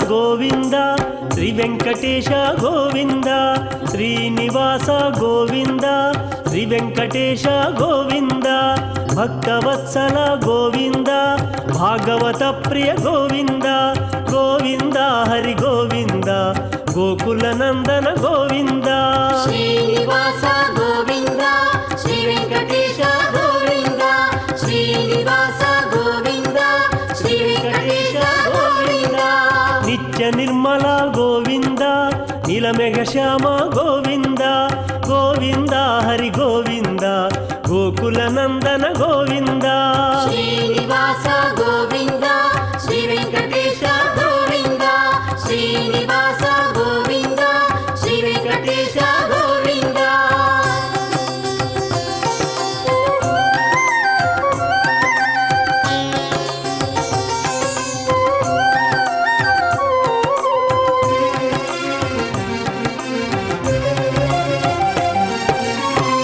గోవింద శ్రీ వెంకటేశ గోవింద శ్రీనివాస గోవింద శ్రీ వెంకటేశ గోవింద భక్తవత్సల గోవింద భాగవత ప్రియ గోవింద గోవింద హరి గోవింద గోకుల నందన గోవింద శ్రీనివాస గోవింద శ్రీ వెంకటేశ గోవింద శ్రీనివాస గోవింద శ్రీ వెంకటేశ గోవింద నిత్య నిర్మల గోవింద నీలమేఘ శ్యామ గోవింద గోవింద హరి గోవింద గోకుల నందన గోవింద శ్రీనివాస గోవింద శ్రీ వెంకటేశ గోవింద శ్రీనివాస గోవింద శ్రీ వెంకటేశ గోవింద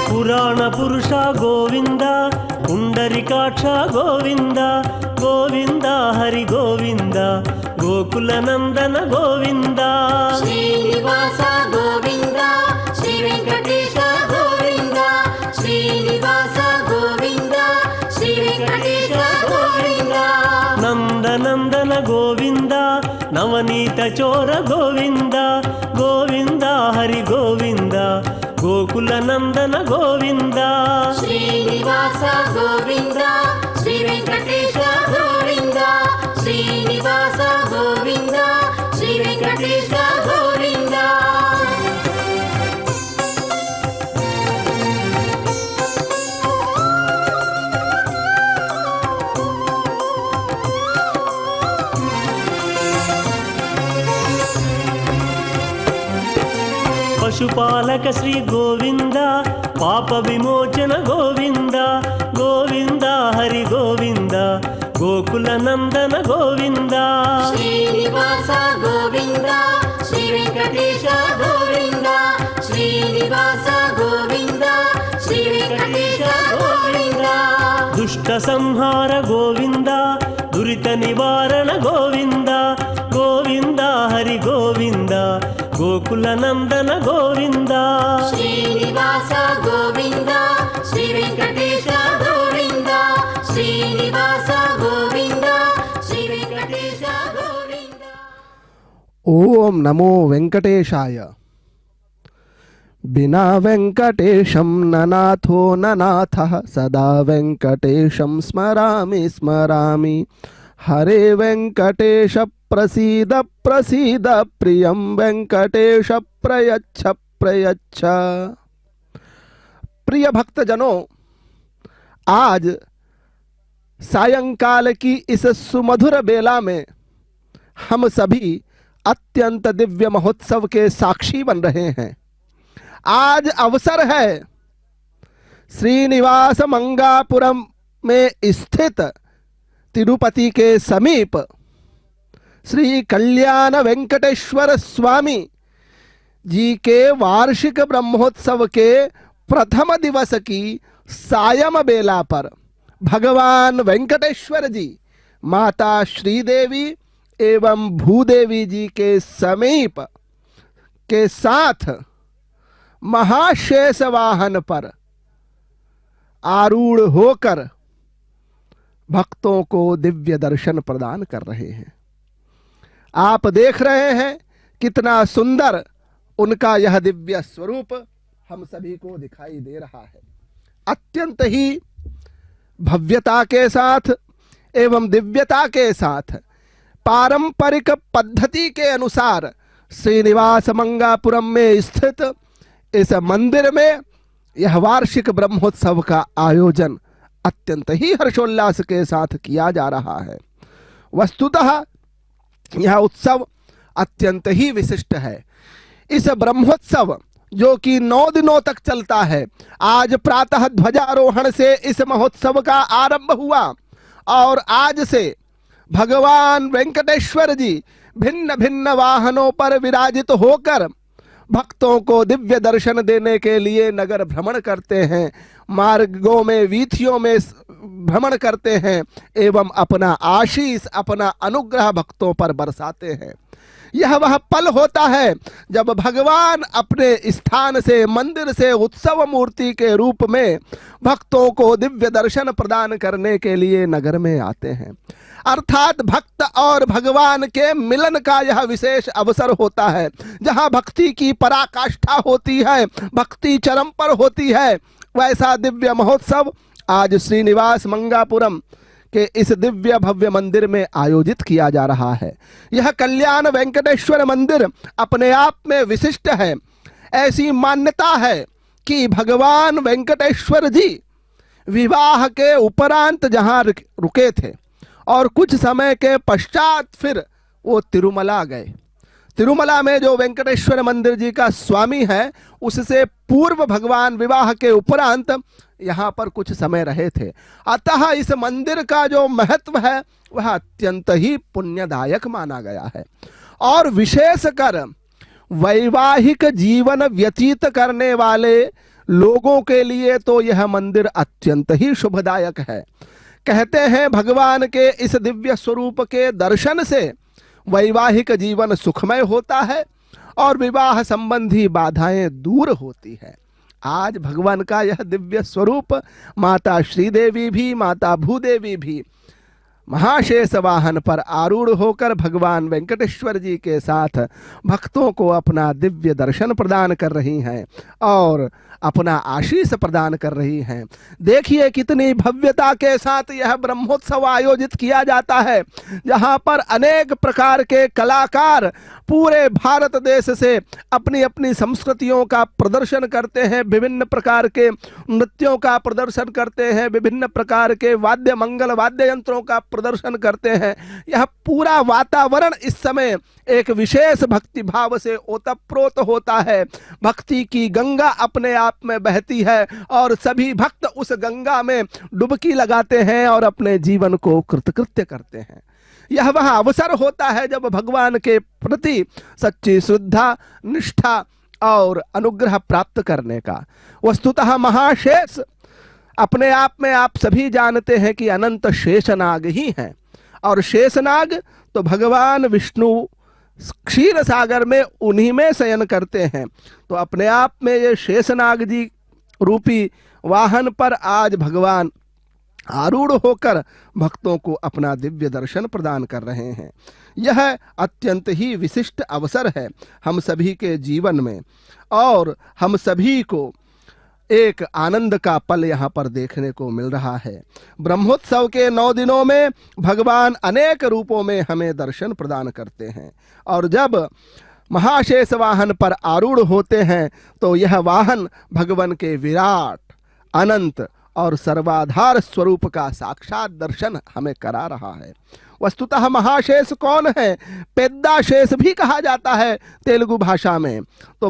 పురాణ పురుష గోవింద పుండరికాక్ష గోవింద గోవింద హరి గోవింద గోకుల నందన గోవింద శ్రీనివాస గోవింద శ్రీ వెంకటేశ గోవింద శ్రీనివాస గోవింద శ్రీ వెంకటేశ గోవింద నందనందన గోవింద నవనీత చోర గోవింద గోవింద హరి గోవింద గోకుల నందన గోవింద శ్రీనివాస గోవింద శ్రీ వెంకటేశ గోవింద శ్రీనివాస గోవింద శ్రీ వెంకటేశ గోవింద పశుపాలక శ్రీ గోవింద పాప విమోచన గోవింద గోవింద హరి గోవింద గోకుల నందన గోవింద శ్రీనివాస గోవింద శ్రీ వెంకటేశ గోవింద శ్రీనివాస గోవింద శ్రీ వెంకటేశ గోవింద దుష్ట సంహార గోవింద దురిత నివారణ గోవింద గోవింద హరి గోవింద గోకుల నందన గోవింద శ్రీనివాస గోవింద శ్రీ వెంకటేశ గోవింద శ్రీనివాస గోవింద శ్రీ వెంకటేశ గోవింద ఓం నమో వెంకటేశాయ. బినా వెంకటేశం ననాథో ననాథః సదా వెంకటేశం స్మరామి స్మరామి. హరే వెంకటేశ ప్రసీద ప్రసీద ప్రియం వెంకटेश प्रयच्छ प्रयच्छ. प्रिय भक्तजनों, आज सायंकाल की इस सुमधुर बेला में हम सभी अत्यंत दिव्य महोत्सव के साक्षी बन रहे हैं। आज अवसर है श्रीनिवास मंगापुरम में स्थित तिरुपति के समीप श्री कल्याण वेंकटेश्वर स्वामी जी के वार्षिक ब्रह्मोत्सव के प्रथम दिवस की सायं बेला पर भगवान वेंकटेश्वर जी, माता श्रीदेवी एवं भूदेवी जी के समीप के साथ महाशेष वाहन पर आरूढ़ होकर भक्तों को दिव्य दर्शन प्रदान कर रहे हैं। आप देख रहे हैं कितना सुंदर उनका यह दिव्य स्वरूप हम सभी को दिखाई दे रहा है। अत्यंत ही भव्यता के साथ एवं दिव्यता के साथ पारंपरिक पद्धति के अनुसार श्रीनिवास मंगापुरम में स्थित इस मंदिर में यह वार्षिक ब्रह्मोत्सव का आयोजन अत्यंत ही हर्षोल्लास के साथ किया जा रहा है। वस्तुतः यह उत्सव अत्यंत ही विशिष्ट है। इस ब्रह्मोत्सव जो कि 9 दिनों तक चलता है, आज प्रातः ध्वजारोहण से इस महोत्सव का आरंभ हुआ और आज से भगवान वेंकटेश्वर जी भिन्न भिन्न वाहनों पर विराजित होकर भक्तों को दिव्य दर्शन देने के लिए नगर भ्रमण करते हैं। मार्गों में, वीथियों में भ्रमण करते हैं एवं अपना आशीष, अपना अनुग्रह भक्तों पर बरसाते हैं। यह वह पल होता है जब भगवान अपने स्थान से, मंदिर से उत्सव मूर्ति के रूप में भक्तों को दिव्य दर्शन प्रदान करने के लिए नगर में आते हैं। अर्थात भक्त और भगवान के मिलन का यह विशेष अवसर होता है, जहां भक्ति की पराकाष्ठा होती है, भक्ति चरम पर होती है। वैसा दिव्य महोत्सव आज श्रीनिवास मंगापुरम के इस दिव्य भव्य मंदिर में आयोजित किया जा रहा है। यह कल्याण वेंकटेश्वर मंदिर अपने आप में विशिष्ट है। ऐसी मान्यता है कि भगवान वेंकटेश्वर जी विवाह के उपरांत जहां रुके थे और कुछ समय के पश्चात फिर वो तिरुमला गए। तिरुमला में जो वेंकटेश्वर मंदिर जी का स्वामी है, उससे पूर्व भगवान विवाह के उपरांत यहाँ पर कुछ समय रहे थे। अतः इस मंदिर का जो महत्व है वह अत्यंत ही पुण्यदायक माना गया है। और विशेषकर वैवाहिक जीवन व्यतीत करने वाले लोगों के लिए तो यह मंदिर अत्यंत ही शुभदायक है। कहते हैं भगवान के इस दिव्य स्वरूप के दर्शन से वैवाहिक जीवन सुखमय होता है और विवाह संबंधी बाधाएं दूर होती है। आज भगवान का यह दिव्य स्वरूप माता श्रीदेवी भी, माता भूदेवी भी महाशेष वाहन पर आरूढ़ होकर भगवान वेंकटेश्वर जी के साथ भक्तों को अपना दिव्य दर्शन प्रदान कर रही हैं और अपना आशीष प्रदान कर रही हैं। देखिए कितनी भव्यता के साथ यह ब्रह्मोत्सव आयोजित किया जाता है, जहां पर अनेक प्रकार के कलाकार पूरे भारत देश से अपनी अपनी संस्कृतियों का प्रदर्शन करते हैं, विभिन्न प्रकार के नृत्यों का प्रदर्शन करते हैं, विभिन्न प्रकार के वाद्य मंगल वाद्य यंत्रों का प्रदर्शन करते हैं। यह पूरा वातावरण इस समय एक विशेष भक्ति भाव से ओतप्रोत होता है। भक्ति की गंगा अपने आप में बहती है और सभी भक्त उस गंगा में डुबकी लगाते हैं और अपने जीवन को कृतकृत्य करते हैं। यह वह अवसर होता है जब भगवान के प्रति सच्ची श्रद्धा, निष्ठा और अनुग्रह प्राप्त करने का। वस्तुतः महाशेष अपने आप में आप सभी जानते हैं कि अनंत शेषनाग ही हैं और शेषनाग तो भगवान विष्णु क्षीर सागर में उन्हीं में शयन करते हैं। तो अपने आप में ये शेषनाग जी रूपी वाहन पर आज भगवान आरूढ़ होकर भक्तों को अपना दिव्य दर्शन प्रदान कर रहे हैं। यह अत्यंत ही विशिष्ट अवसर है हम सभी के जीवन में और हम सभी को एक आनंद का पल यहाँ पर देखने को मिल रहा है। ब्रह्मोत्सव के 9 दिनों में भगवान अनेक रूपों में हमें दर्शन प्रदान करते हैं और जब महाशेष वाहन पर आरूढ़ होते हैं तो यह वाहन भगवान के विराट, अनंत और सर्वाधार स्वरूप का साक्षात दर्शन हमें करा रहा है। वस्तुतः महाशेष कौन है? पेद्दा शेष भी कहा जाता है तेलुगु भाषा में। तो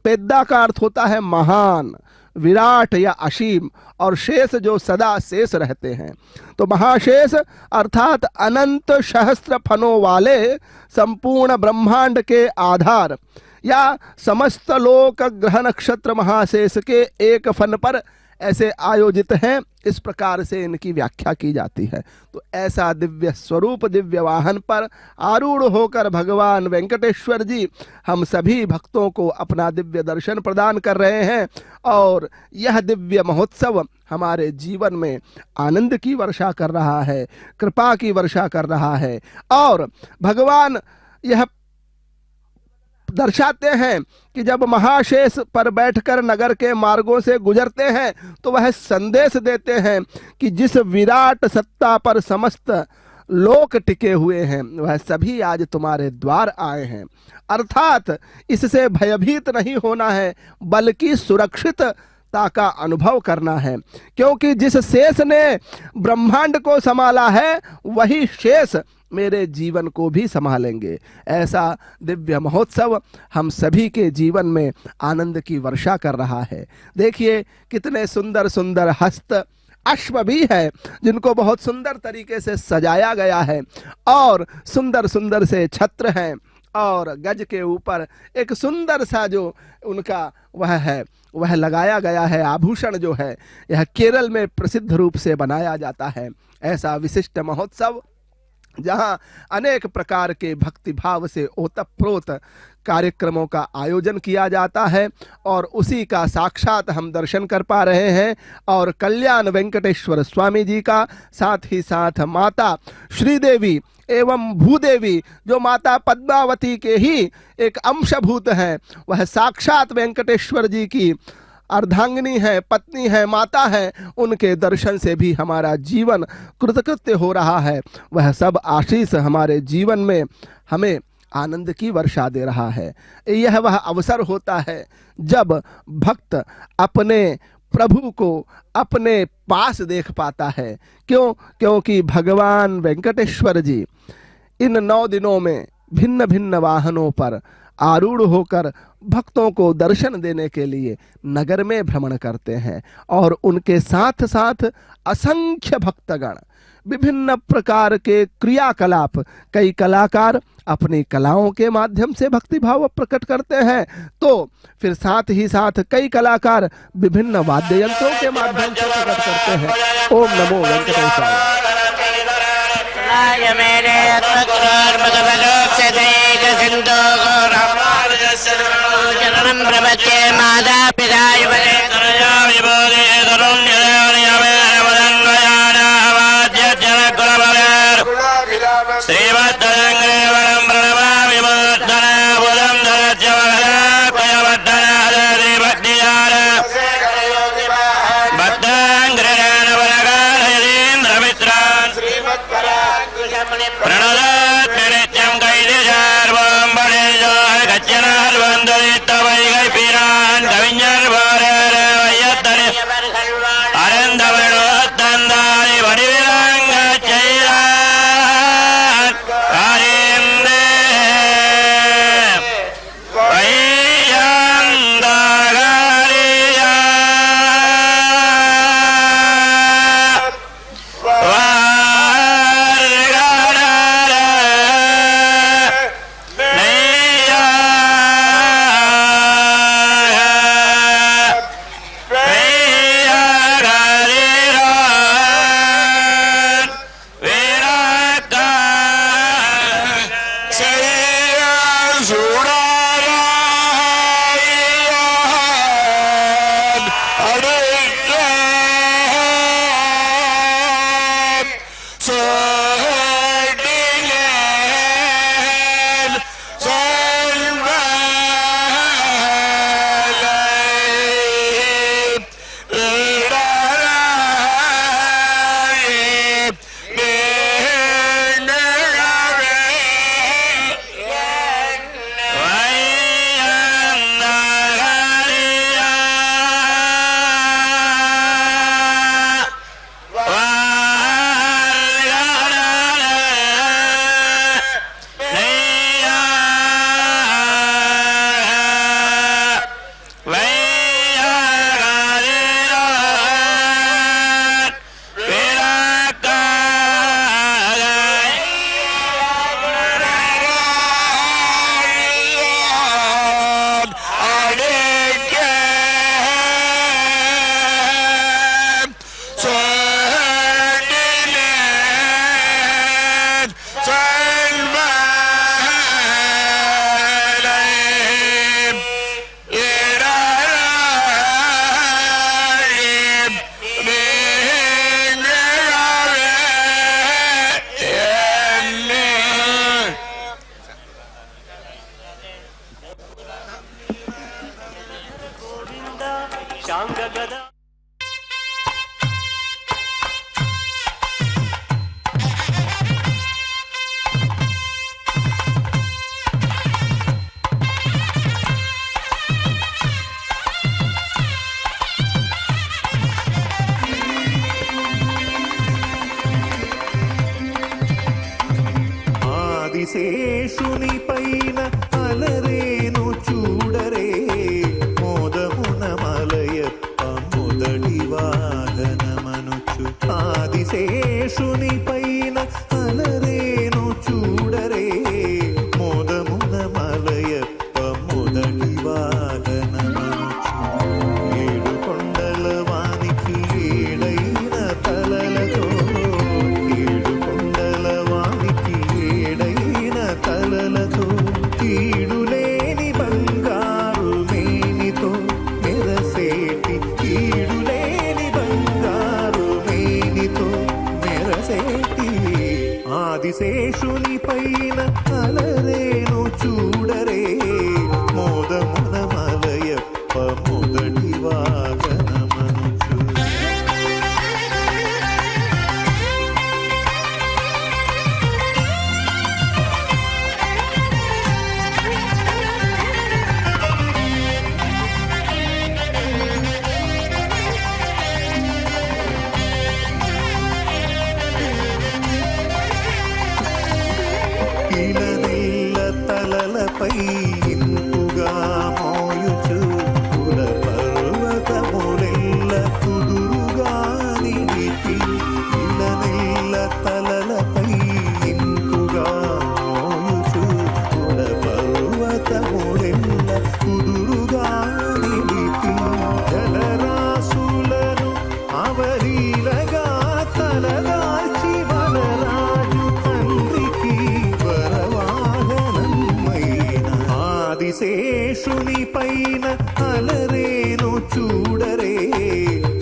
पेद्दा का अर्थ होता है महान, विराट या असीम, और शेष जो सदा शेष रहते हैं। तो महाशेष अर्थात अनंत सहस्त्र फनों वाले संपूर्ण ब्रह्मांड के आधार या समस्त लोक ग्रह नक्षत्र महाशेष के एक फन पर ऐसे आयोजित हैं, इस प्रकार से इनकी व्याख्या की जाती है। तो ऐसा दिव्य स्वरूप, दिव्य वाहन पर आरूढ़ होकर भगवान वेंकटेश्वर जी हम सभी भक्तों को अपना दिव्य दर्शन प्रदान कर रहे हैं और यह दिव्य महोत्सव हमारे जीवन में आनंद की वर्षा कर रहा है, कृपा की वर्षा कर रहा है। और भगवान यह दर्शाते हैं कि जब महाशेष पर बैठकर नगर के मार्गों से गुजरते हैं तो वह संदेश देते हैं कि जिस विराट सत्ता पर समस्त लोक टिके हुए हैं वह सभी आज तुम्हारे द्वार आए हैं। अर्थात इससे भयभीत नहीं होना है बल्कि सुरक्षितता का अनुभव करना है, क्योंकि जिस शेष ने ब्रह्मांड को संभाला है वही शेष मेरे जीवन को भी संभालेंगे। ऐसा दिव्य महोत्सव हम सभी के जीवन में आनंद की वर्षा कर रहा है। देखिए कितने सुंदर सुंदर हस्त अश्व भी है जिनको बहुत सुंदर तरीके से सजाया गया है और सुंदर सुंदर से छत्र हैं और गज के ऊपर एक सुंदर सा जो उनका वह है, वह लगाया गया है आभूषण जो है, यह केरल में प्रसिद्ध रूप से बनाया जाता है। ऐसा विशिष्ट महोत्सव जहाँ अनेक प्रकार के भक्ति भाव से ओतप्रोत कार्यक्रमों का आयोजन किया जाता है और उसी का साक्षात हम दर्शन कर पा रहे हैं। और कल्याण वेंकटेश्वर स्वामी जी का, साथ ही साथ माता श्रीदेवी एवं भूदेवी जो माता पद्मावती के ही एक अंशभूत हैं, वह साक्षात वेंकटेश्वर जी की अर्धांगिनी है, पत्नी है, माता है, उनके दर्शन से भी हमारा जीवन कृतकृत्य हो रहा है। वह सब आशीष हमारे जीवन में हमें आनंद की वर्षा दे रहा है। यह वह अवसर होता है जब भक्त अपने प्रभु को अपने पास देख पाता है। क्यों? क्योंकि भगवान वेंकटेश्वर जी इन 9 दिनों में भिन्न भिन्न वाहनों पर आरूढ़ होकर भक्तों को दर्शन देने के लिए नगर में भ्रमण करते हैं और उनके साथ साथ असंख्य भक्तगण विभिन्न प्रकार के क्रियाकलाप, कई कलाकार अपनी कलाओं के माध्यम से भक्ति भाव प्रकट करते हैं, तो फिर साथ ही साथ कई कलाकार विभिन्न वाद्य यंत्रों के माध्यम से प्रकट करते हैं। ओम नमो वेंकटेशाय। శేషుని పైన అలరేను చూడరే మోదమున మలయప్ప మొదటి వాహనమనుచు ఆదిశేషుని పైన అలరేను చూడరే మోదమున ఆదిశేషుని పైన అలరేను చూడరే మోదమున మలయప్ప మొదటి వాహనమనుచు ఇలనెల్ల తలలపై ఇంపుగా మోయుచు కుల పర్వతములెల్ల కుదురుగా నిలిపి ఇలనెల్ల తలలపై ఇంపుగా మోయుచు కుల పర్వతములెల్ల కుదురుగా నిలిపి జలరాశులను అవలీలగా తలదాల్చి వనరాజు తండ్రికి వరవాహనమైన ఆదిశేషుని పైన అలరేను చూడరే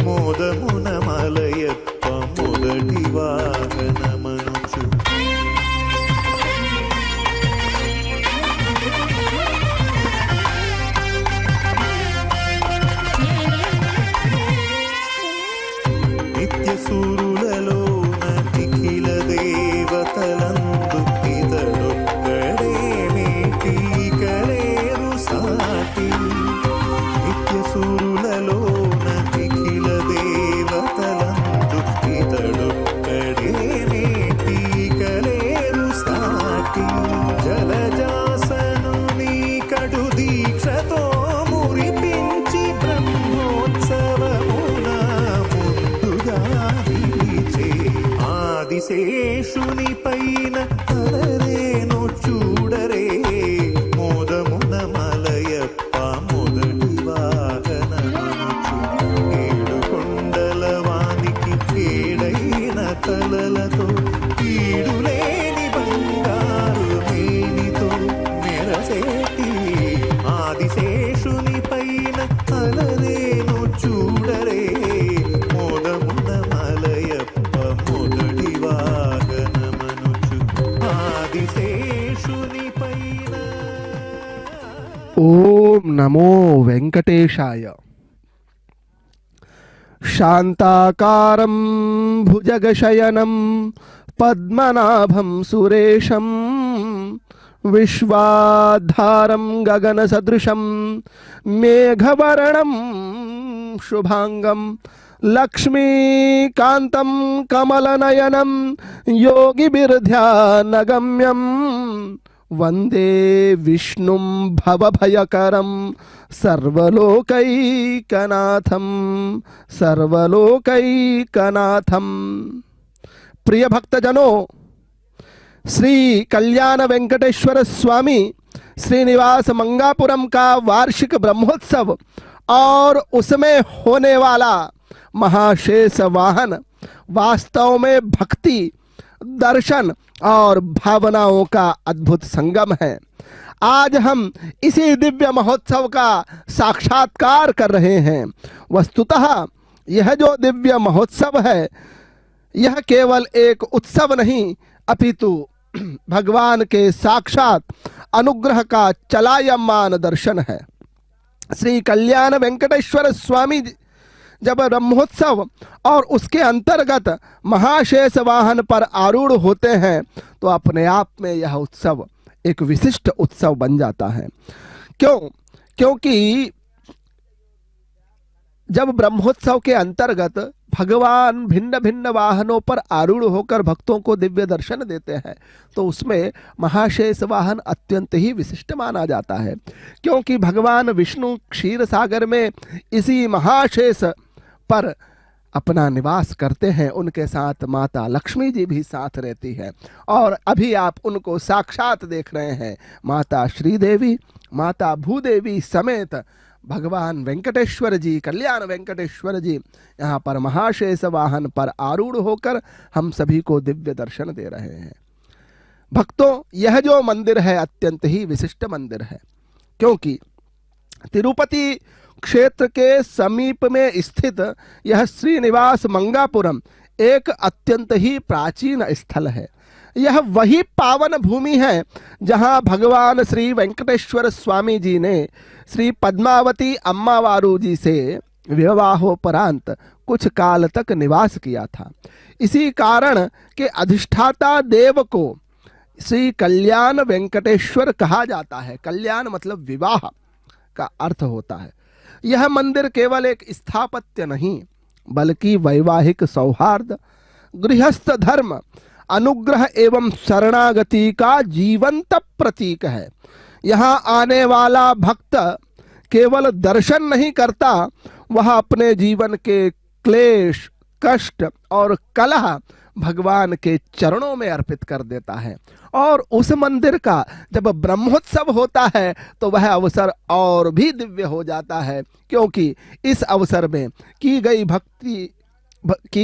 మోదమున మలయప్ప మొదటి వాహనమనుచు నిత్య సూరులలోన నిఖిల దేవతలందు ఇతడొక్కడే నేటి కలేరు సాటి నిత్య సూరులలోన నిఖిల దేవతలందు ఇతడొక్కడే నేటి కలేరు సాటి జలజాసను నీ కడు దీక్షతో మురిపించి బ్రహ్మోత్సవమున ముందుగా నిలిచే ఆదిశేషుని పైన అలరేను చూడరే మోదమున మలయప్ప మొదటి వాహనమనుచు ఏడు కొండల వానికి ఏడైన తలలతో ఈడులేని బంగారు మేనితో మెరసేటి ఆదిశేషుని పైన అలరేను చూడరే మోదమున మలయప్ప మొదటి వాహనమనుచు ఆదిశేషుని పైన ఓం నమో వెంకటేశాయ. శాంతాకారం భుజగశయనం పద్మనాభం సురేశం విశ్వాధారం గగనసదృశం మేఘవర్ణం శుభాంగం లక్ష్మీకాంతం కమలనయనం యోగిభిర్ధ్యానగమ్యం వందే విష్ణుం భవభయకరం సర్వలోకైకనాథం సర్వలోకైకనాథం. प्रिय भक्तजनों, श्री कल्याण वेंकटेश्वर स्वामी श्रीनिवास मंगापुरम का वार्षिक ब्रह्मोत्सव और उसमें होने वाला महाशेष वाहन वास्तव में भक्ति, दर्शन और भावनाओं का अद्भुत संगम है. आज हम इसी दिव्य महोत्सव का साक्षात्कार कर रहे हैं. वस्तुतः यह जो दिव्य महोत्सव है यह केवल एक उत्सव नहीं अपितु भगवान के साक्षात अनुग्रह का चलायमान दर्शन है. श्री कल्याण वेंकटेश्वर स्वामी जब ब्रह्मोत्सव और उसके अंतर्गत महाशेष वाहन पर आरूढ़ होते हैं तो अपने आप में यह उत्सव एक विशिष्ट उत्सव बन जाता है. क्योंकि जब ब्रह्मोत्सव के अंतर्गत भगवान भिन्न भिन्न वाहनों पर आरूढ़ होकर भक्तों को दिव्य दर्शन देते हैं तो उसमें महाशेष वाहन अत्यंत ही विशिष्ट माना जाता है. क्योंकि भगवान विष्णु क्षीर सागर में इसी महाशेष पर अपना निवास करते हैं. उनके साथ माता लक्ष्मी जी भी साथ रहती है और अभी आप उनको साक्षात देख रहे हैं. माता श्रीदेवी, माता भूदेवी समेत भगवान वेंकटेश्वर जी, कल्याण वेंकटेश्वर जी यहाँ पर महाशेष वाहन पर आरूढ़ होकर हम सभी को दिव्य दर्शन दे रहे हैं. भक्तों, यह जो मंदिर है अत्यंत ही विशिष्ट मंदिर है. क्योंकि तिरुपति क्षेत्र के समीप में स्थित यह श्रीनिवास मंगापुरम एक अत्यंत ही प्राचीन स्थल है यह वही पावन भूमि है जहां भगवान श्री वेंकटेश्वर स्वामी जी ने श्री पद्मावती अम्मावारू जी से विवाहोपरांत कुछ काल तक निवास किया था। इसी कारण के अधिष्ठाता देव को श्री कल्याण वेंकटेश्वर कहा जाता है। कल्याण मतलब विवाह का अर्थ होता है। यह मंदिर केवल एक स्थापत्य नहीं बल्कि वैवाहिक सौहार्द, गृहस्थ धर्म, अनुग्रह एवं शरणागति का जीवंत प्रतीक है। यहाँ आने वाला भक्त केवल दर्शन नहीं करता, वह अपने जीवन के क्लेश, कष्ट और कलह भगवान के चरणों में अर्पित कर देता है। और उस मंदिर का जब ब्रह्मोत्सव होता है तो वह अवसर और भी दिव्य हो जाता है, क्योंकि इस अवसर में की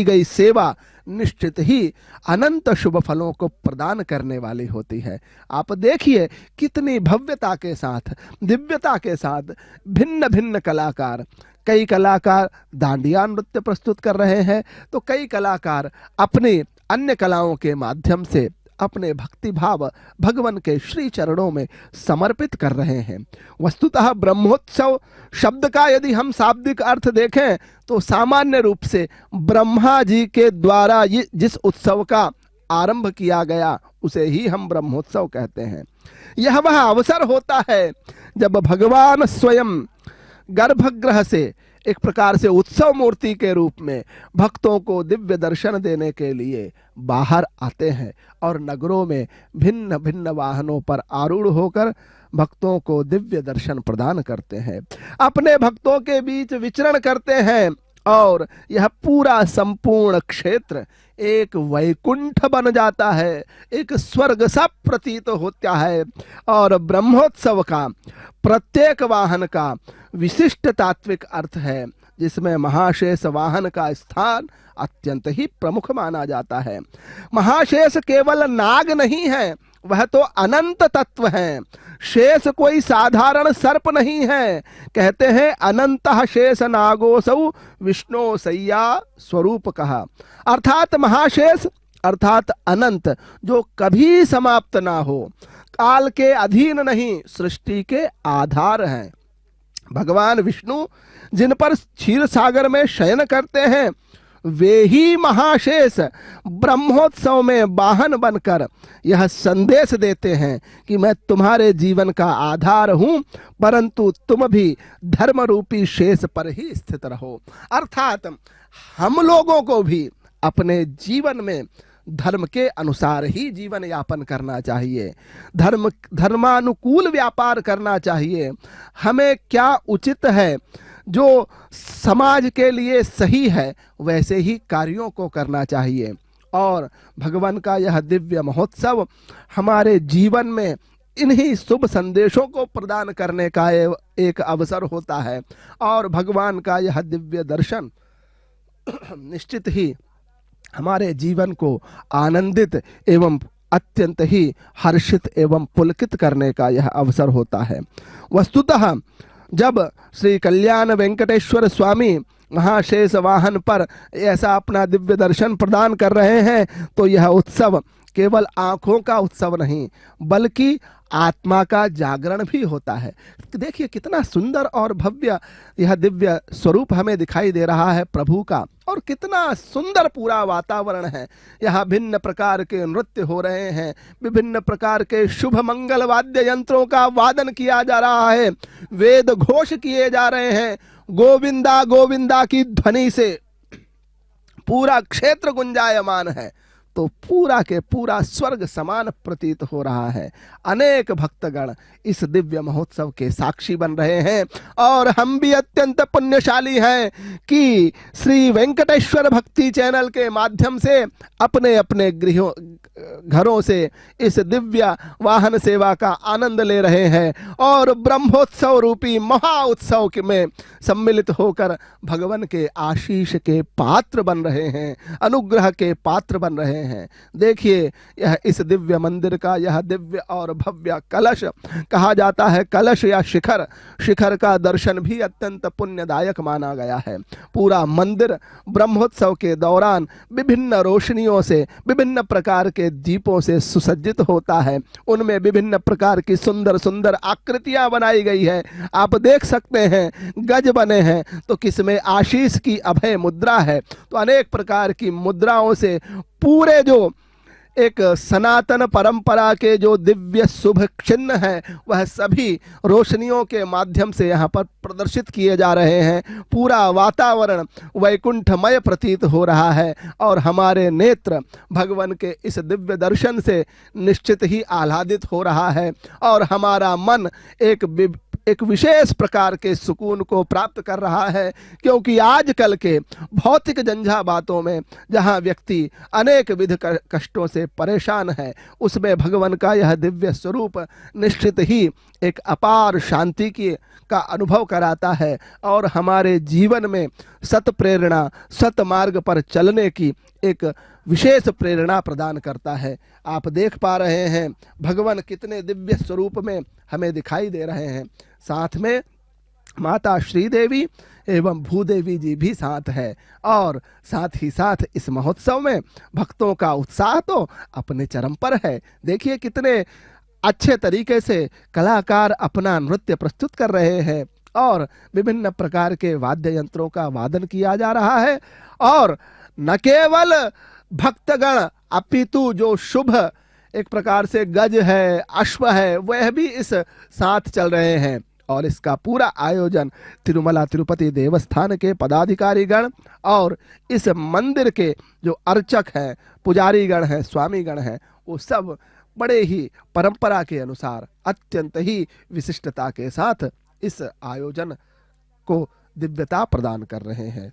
गई सेवा निश्चित ही अनंत शुभ फलों को प्रदान करने वाली होती है। आप देखिए कितनी भव्यता के साथ, दिव्यता के साथ भिन्न भिन्न कलाकार, कई कलाकार दांडिया नृत्य प्रस्तुत कर रहे हैं तो कई कलाकार अपनी अन्य कलाओं के माध्यम से अपने भक्ति भाव भगवान के श्री चरणों में समर्पित कर रहे हैं। वस्तुतः ब्रह्मोत्सव शब्द का यदि हम शाब्दिक अर्थ देखें तो सामान्य रूप से ब्रह्मा जी के द्वारा जिस उत्सव का आरंभ किया गया उसे ही हम ब्रह्मोत्सव कहते हैं। यह वह अवसर होता है जब भगवान स्वयं गर्भगृह से एक प्रकार से उत्सव मूर्ति के रूप में भक्तों को दिव्य दर्शन देने के लिए बाहर आते हैं और नगरों में भिन्न भिन्न वाहनों पर आरूढ़ होकर भक्तों को दिव्य दर्शन प्रदान करते हैं, अपने भक्तों के बीच विचरण करते हैं और यह पूरा संपूर्ण क्षेत्र एक वैकुंठ बन जाता है, एक स्वर्ग सा प्रतीत होता है। और ब्रह्मोत्सव का प्रत्येक वाहन का विशिष्ट तात्विक अर्थ है, जिसमें महाशेष वाहन का स्थान अत्यंत ही प्रमुख माना जाता है। महाशेष केवल नाग नहीं है, वह तो अनंत तत्व है। शेष कोई साधारण सर्प नहीं है। कहते हैं अनंतः शेष नागोसौ विष्णु सैया स्वरूप कहा, अर्थात महाशेष अर्थात अनंत, जो कभी समाप्त ना हो, काल के अधीन नहीं, सृष्टि के आधार हैं। भगवान विष्णु जिन पर क्षीर सागर में शयन करते हैं वे ही महाशेष ब्रह्मोत्सव में वाहन बनकर यह संदेश देते हैं कि मैं तुम्हारे जीवन का आधार हूं, परंतु तुम भी धर्म रूपी शेष पर ही स्थित रहो। अर्थात हम लोगों को भी अपने जीवन में धर्म के अनुसार ही जीवन यापन करना चाहिए, धर्मानुकूल व्यापार करना चाहिए। हमें क्या उचित है, जो समाज के लिए सही है, वैसे ही कार्यों को करना चाहिए। और भगवान का यह दिव्य महोत्सव हमारे जीवन में इन्हीं शुभ संदेशों को प्रदान करने का एक अवसर होता है। और भगवान का यह दिव्य दर्शन निश्चित ही हमारे जीवन को आनंदित एवं अत्यंत ही हर्षित एवं पुलकित करने का यह अवसर होता है। वस्तुतः जब श्री कल्याण वेंकटेश्वर स्वामी महाशेष वाहन पर ऐसा अपना दिव्य दर्शन प्रदान कर रहे हैं तो यह उत्सव केवल आंखों का उत्सव नहीं बल्कि आत्मा का जागरण भी होता है। देखिए कितना सुंदर और भव्य यह दिव्य स्वरूप हमें दिखाई दे रहा है प्रभु का, और कितना सुंदर पूरा वातावरण है। यहाँ भिन्न प्रकार के नृत्य हो रहे हैं, विभिन्न प्रकार के शुभ मंगल वाद्य यंत्रों का वादन किया जा रहा है, वेद घोष किए जा रहे हैं, गोविंदा गोविंदा की ध्वनि से पूरा क्षेत्र गुंजायमान है। तो पूरा के पूरा स्वर्ग समान प्रतीत हो रहा है। अनेक भक्तगण इस दिव्य महोत्सव के साक्षी बन रहे हैं और हम भी अत्यंत पुण्यशाली हैं कि श्री वेंकटेश्वर भक्ति चैनल के माध्यम से अपने अपने घरों से इस दिव्य वाहन सेवा का आनंद ले रहे हैं और ब्रह्मोत्सव रूपी महा उत्सव में सम्मिलित होकर भगवान के आशीष के पात्र बन रहे हैं, अनुग्रह के पात्र बन रहे रहे हैं। देखिए यह इस दिव्य मंदिर का यह दिव्य और भव्य कलश, कहा जाता है कलश या शिखर, शिखर का दर्शन भी अत्यंत पुण्यदायक माना गया है। पूरा मंदिर ब्रह्मोत्सव के दौरान विभिन्न रोशनियों से, विभिन्न प्रकार के दीपों से सुसज्जित होता है। उनमें विभिन्न प्रकार की सुंदर सुंदर आकृतियां बनाई गई है। आप देख सकते हैं गज बने हैं तो किसमें आशीष की अभय मुद्रा है, तो अनेक प्रकार की मुद्राओं से पूरे जो एक सनातन परंपरा के जो दिव्य शुभ चिन्ह है वह सभी रोशनियों के माध्यम से यहाँ पर प्रदर्शित किए जा रहे हैं। पूरा वातावरण वैकुंठमय प्रतीत हो रहा है और हमारे नेत्र भगवान के इस दिव्य दर्शन से निश्चित ही आह्लादित हो रहा है और हमारा मन एक विशेष प्रकार के सुकून को प्राप्त कर रहा है। क्योंकि आजकल के भौतिक झंझावातों में जहाँ व्यक्ति अनेक विध कष्टों से परेशान है, उसमें भगवान का यह दिव्य स्वरूप निश्चित ही एक अपार शांति का अनुभव कराता है और हमारे जीवन में सत प्रेरणा, सत मार्ग पर चलने की एक विशेष प्रेरणा प्रदान करता है। आप देख पा रहे हैं भगवान कितने दिव्य स्वरूप में हमें दिखाई दे रहे हैं। साथ में माता श्रीदेवी एवं भूदेवी जी भी साथ है और साथ ही साथ इस महोत्सव में भक्तों का उत्साह तो अपने चरम पर है। देखिए कितने अच्छे तरीके से कलाकार अपना नृत्य प्रस्तुत कर रहे हैं और विभिन्न प्रकार के वाद्य यंत्रों का वादन किया जा रहा है और न केवल भक्तगण अपितु जो शुभ एक प्रकार से गज है, अश्व है, वह भी इस साथ चल रहे हैं। और इसका पूरा आयोजन तिरुमला तिरुपति देवस्थान के पदाधिकारीगण और इस मंदिर के जो अर्चक हैं, पुजारीगण हैं, स्वामीगण हैं, वो सब बड़े ही परंपरा के अनुसार अत्यंत ही विशिष्टता के साथ इस आयोजन को दिव्यता प्रदान कर रहे हैं।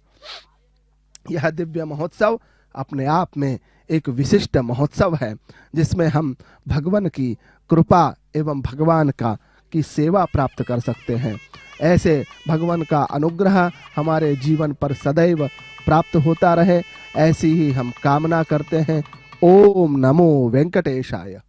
यह दिव्य महोत्सव अपने आप में एक विशिष्ट महोत्सव है जिसमें हम भगवान की कृपा एवं भगवान की सेवा प्राप्त कर सकते हैं। ऐसे भगवान का अनुग्रह हमारे जीवन पर सदैव प्राप्त होता रहे, ऐसी ही हम कामना करते हैं। ओम नमो वेंकटेशाय।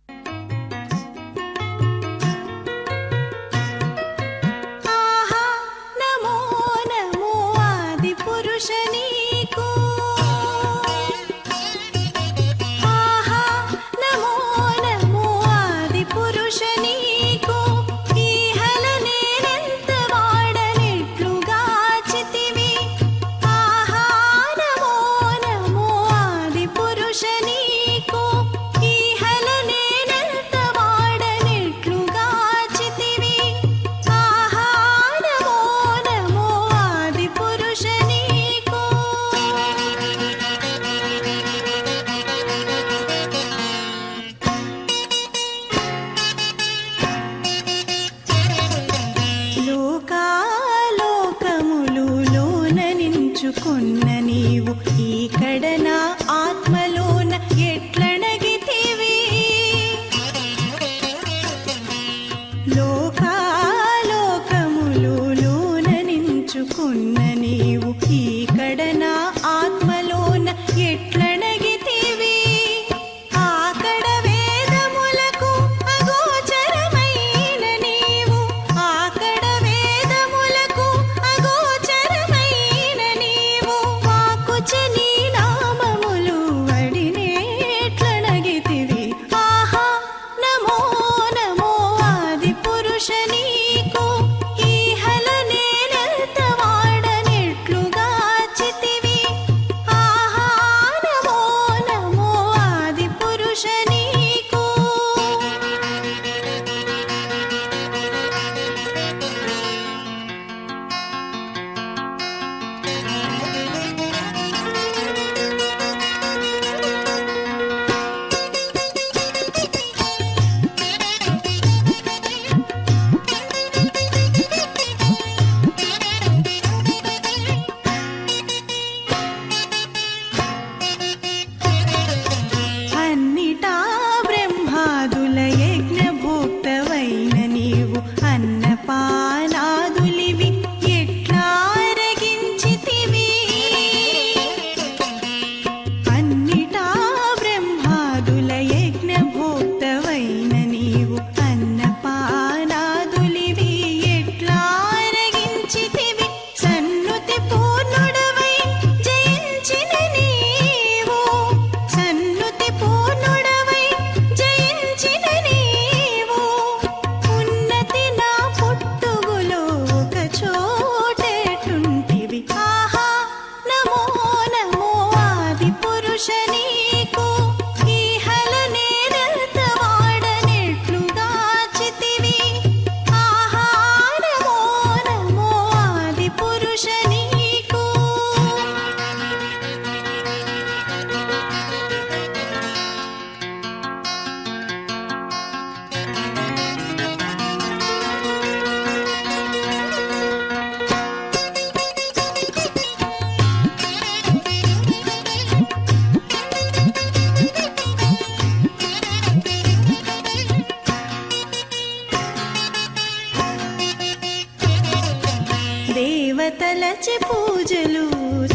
పూజలు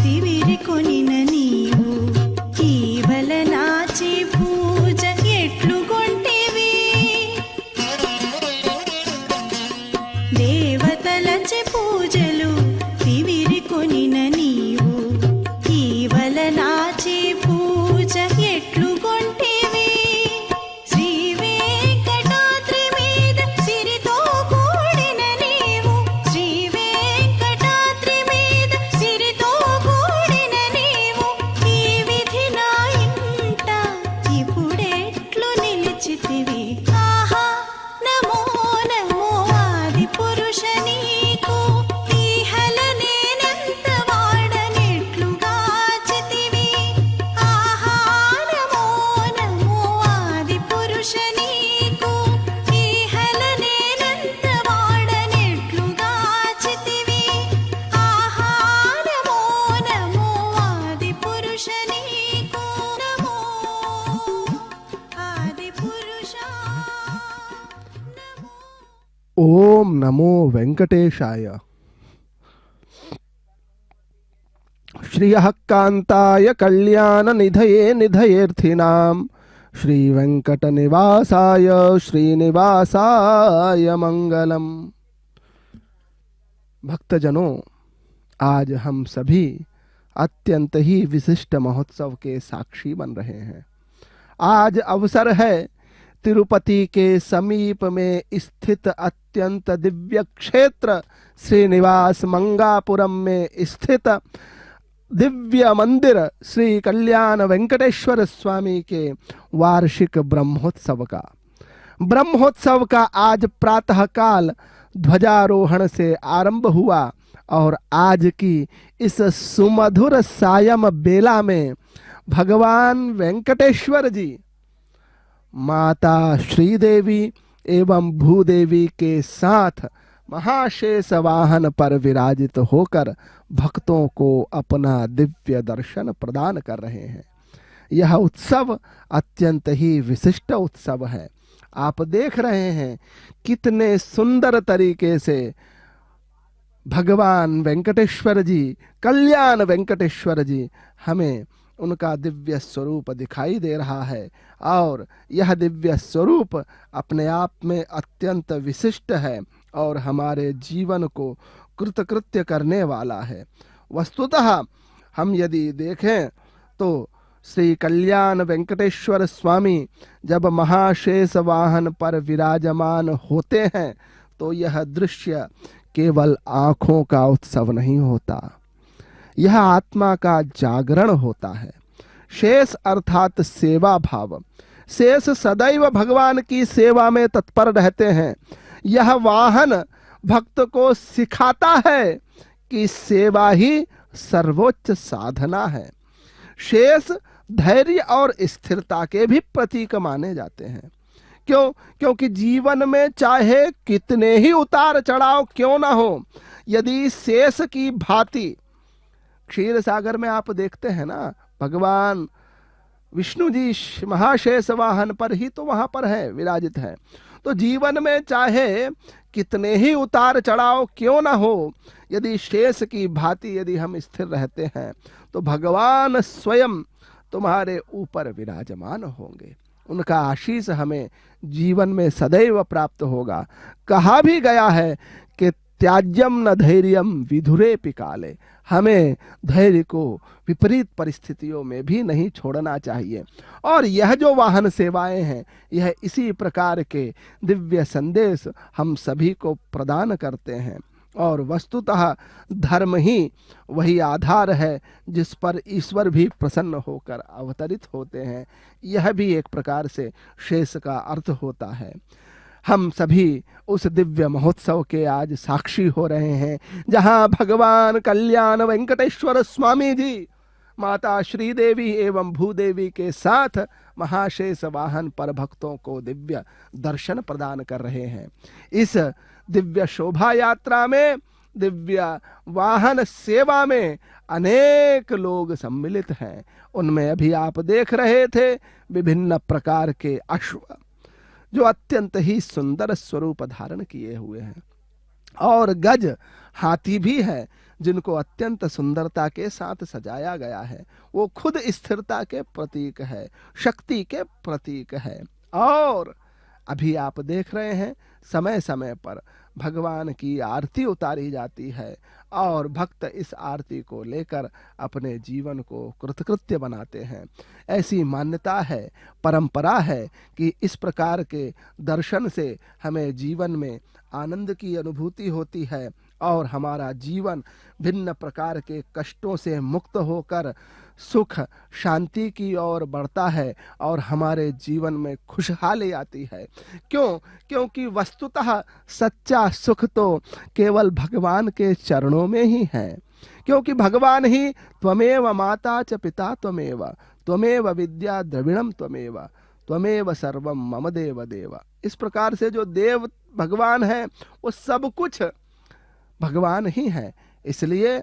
తివిరి కొనిన నీవు కేవల నాచి పూజ ఎట్లు కొంటివి దేవతలచి పూజలు తివిరి కొనిన నీవు కేవల నాచి పూజ ఎట్లు కొంటివి శ్రీ వెంకటాద్రి మీద సిరితో కూడిన నీవు శ్రీ వెంకటాద్రి మీద సిరితో కూడిన నీవు ఈ విధి నా ఇంట ఇప్పుడెట్లు నిలిచితివి ఆహా నమో నమో ఆది పురుష నీకు ఈహల నేనెంత వాడనెట్లుగాచితివి ఆహా నమో నమో ఆది పురుష నీకు ఈహల నేనెంత వాడనెట్లుగాచితివి ఆహా నమో నమో ఆది పురుష నీకు నమో ఆది పురుష నమో ओम नमो वेंकटेशाय। श्रियः कांताय कल्याण निधये निधयेऽर्थिनां श्री वेंकट निवासाय श्रीनिवासाय मंगलम। भक्तजनों, आज हम सभी अत्यंत ही विशिष्ट महोत्सव के साक्षी बन रहे हैं। आज अवसर है तिरुपति के समीप में स्थित अत्यंत दिव्य क्षेत्र श्रीनिवास मंगापुरम में स्थित दिव्य मंदिर श्री कल्याण वेंकटेश्वर स्वामी के वार्षिक ब्रह्मोत्सव का। ब्रह्मोत्सव का आज प्रातःकाल ध्वजारोहण से आरंभ हुआ और आज की इस सुमधुर सायं बेला में भगवान वेंकटेश्वर जी माता श्रीदेवी एवं भूदेवी के साथ महाशेष वाहन पर विराजित होकर भक्तों को अपना दिव्य दर्शन प्रदान कर रहे हैं। यह उत्सव अत्यंत ही विशिष्ट उत्सव है। आप देख रहे हैं कितने सुंदर तरीके से भगवान वेंकटेश्वर जी, कल्याण वेंकटेश्वर जी, हमें उनका दिव्य स्वरूप दिखाई दे रहा है और यह दिव्य स्वरूप अपने आप में अत्यंत विशिष्ट है और हमारे जीवन को कृतकृत्य करने वाला है। वस्तुतः हम यदि देखें तो श्री कल्याण वेंकटेश्वर स्वामी जब महाशेष वाहन पर विराजमान होते हैं तो यह दृश्य केवल आँखों का उत्सव नहीं होता, यह आत्मा का जागरण होता है। शेष अर्थात सेवा भाव। शेष सदैव भगवान की सेवा में तत्पर रहते हैं। यह वाहन भक्त को सिखाता है कि सेवा ही सर्वोच्च साधना है। शेष धैर्य और स्थिरता के भी प्रतीक माने जाते हैं। क्योंकि जीवन में चाहे कितने ही उतार चढ़ाव क्यों ना हो, यदि शेष की भांति क्षीर सागर में आप देखते हैं ना, भगवान विष्णु जी महाशेष वाहन पर ही तो वहां पर है, विराजित है। तो जीवन में चाहे कितने ही उतार चढ़ाव क्यों ना हो, यदि शेष की भांति यदि हम स्थिर रहते हैं तो भगवान स्वयं तुम्हारे ऊपर विराजमान होंगे। उनका आशीष हमें जीवन में सदैव प्राप्त होगा। कहा भी गया है कि त्याज्यम न धैर्यम विधुरे पिकाले। हमें धैर्य को विपरीत परिस्थितियों में भी नहीं छोड़ना चाहिए। और यह जो वाहन सेवाएं हैं, यह इसी प्रकार के दिव्य संदेश हम सभी को प्रदान करते हैं। और वस्तुतः धर्म ही वही आधार है जिस पर ईश्वर भी प्रसन्न होकर अवतरित होते हैं। यह भी एक प्रकार से शेष का अर्थ होता है। हम सभी उस दिव्य महोत्सव के आज साक्षी हो रहे हैं, जहां भगवान कल्याण वेंकटेश्वर स्वामी जी माता श्रीदेवी एवं भूदेवी के साथ महाशेष वाहन पर भक्तों को दिव्य दर्शन प्रदान कर रहे हैं। इस दिव्य शोभा यात्रा में, दिव्य वाहन सेवा में अनेक लोग सम्मिलित हैं। उनमें अभी आप देख रहे थे विभिन्न प्रकार के अश्व जो अत्यंत ही सुंदर स्वरूप धारण किए हुए हैं, और गज हाथी भी है जिनको अत्यंत सुंदरता के साथ सजाया गया है, वो खुद स्थिरता के प्रतीक है, शक्ति के प्रतीक है। और अभी आप देख रहे हैं समय समय पर भगवान की आरती उतारी जाती है और भक्त इस आरती को लेकर अपने जीवन को कृतकृत्य बनाते हैं। ऐसी मान्यता है, परंपरा है कि इस प्रकार के दर्शन से हमें जीवन में आनंद की अनुभूति होती है और हमारा जीवन भिन्न प्रकार के कष्टों से मुक्त होकर सुख शांति की ओर बढ़ता है और हमारे जीवन में खुशहाली आती है। क्यों? क्योंकि वस्तुतः सच्चा सुख तो केवल भगवान के चरणों में ही है, क्योंकि भगवान ही त्वमेव माता च पिता त्वमेव, त्वमेव विद्या द्रविणम त्वमेव, त्वमेव सर्वम मम देव देव। इस प्रकार से जो देव भगवान है वो सब कुछ भगवान ही है। इसलिए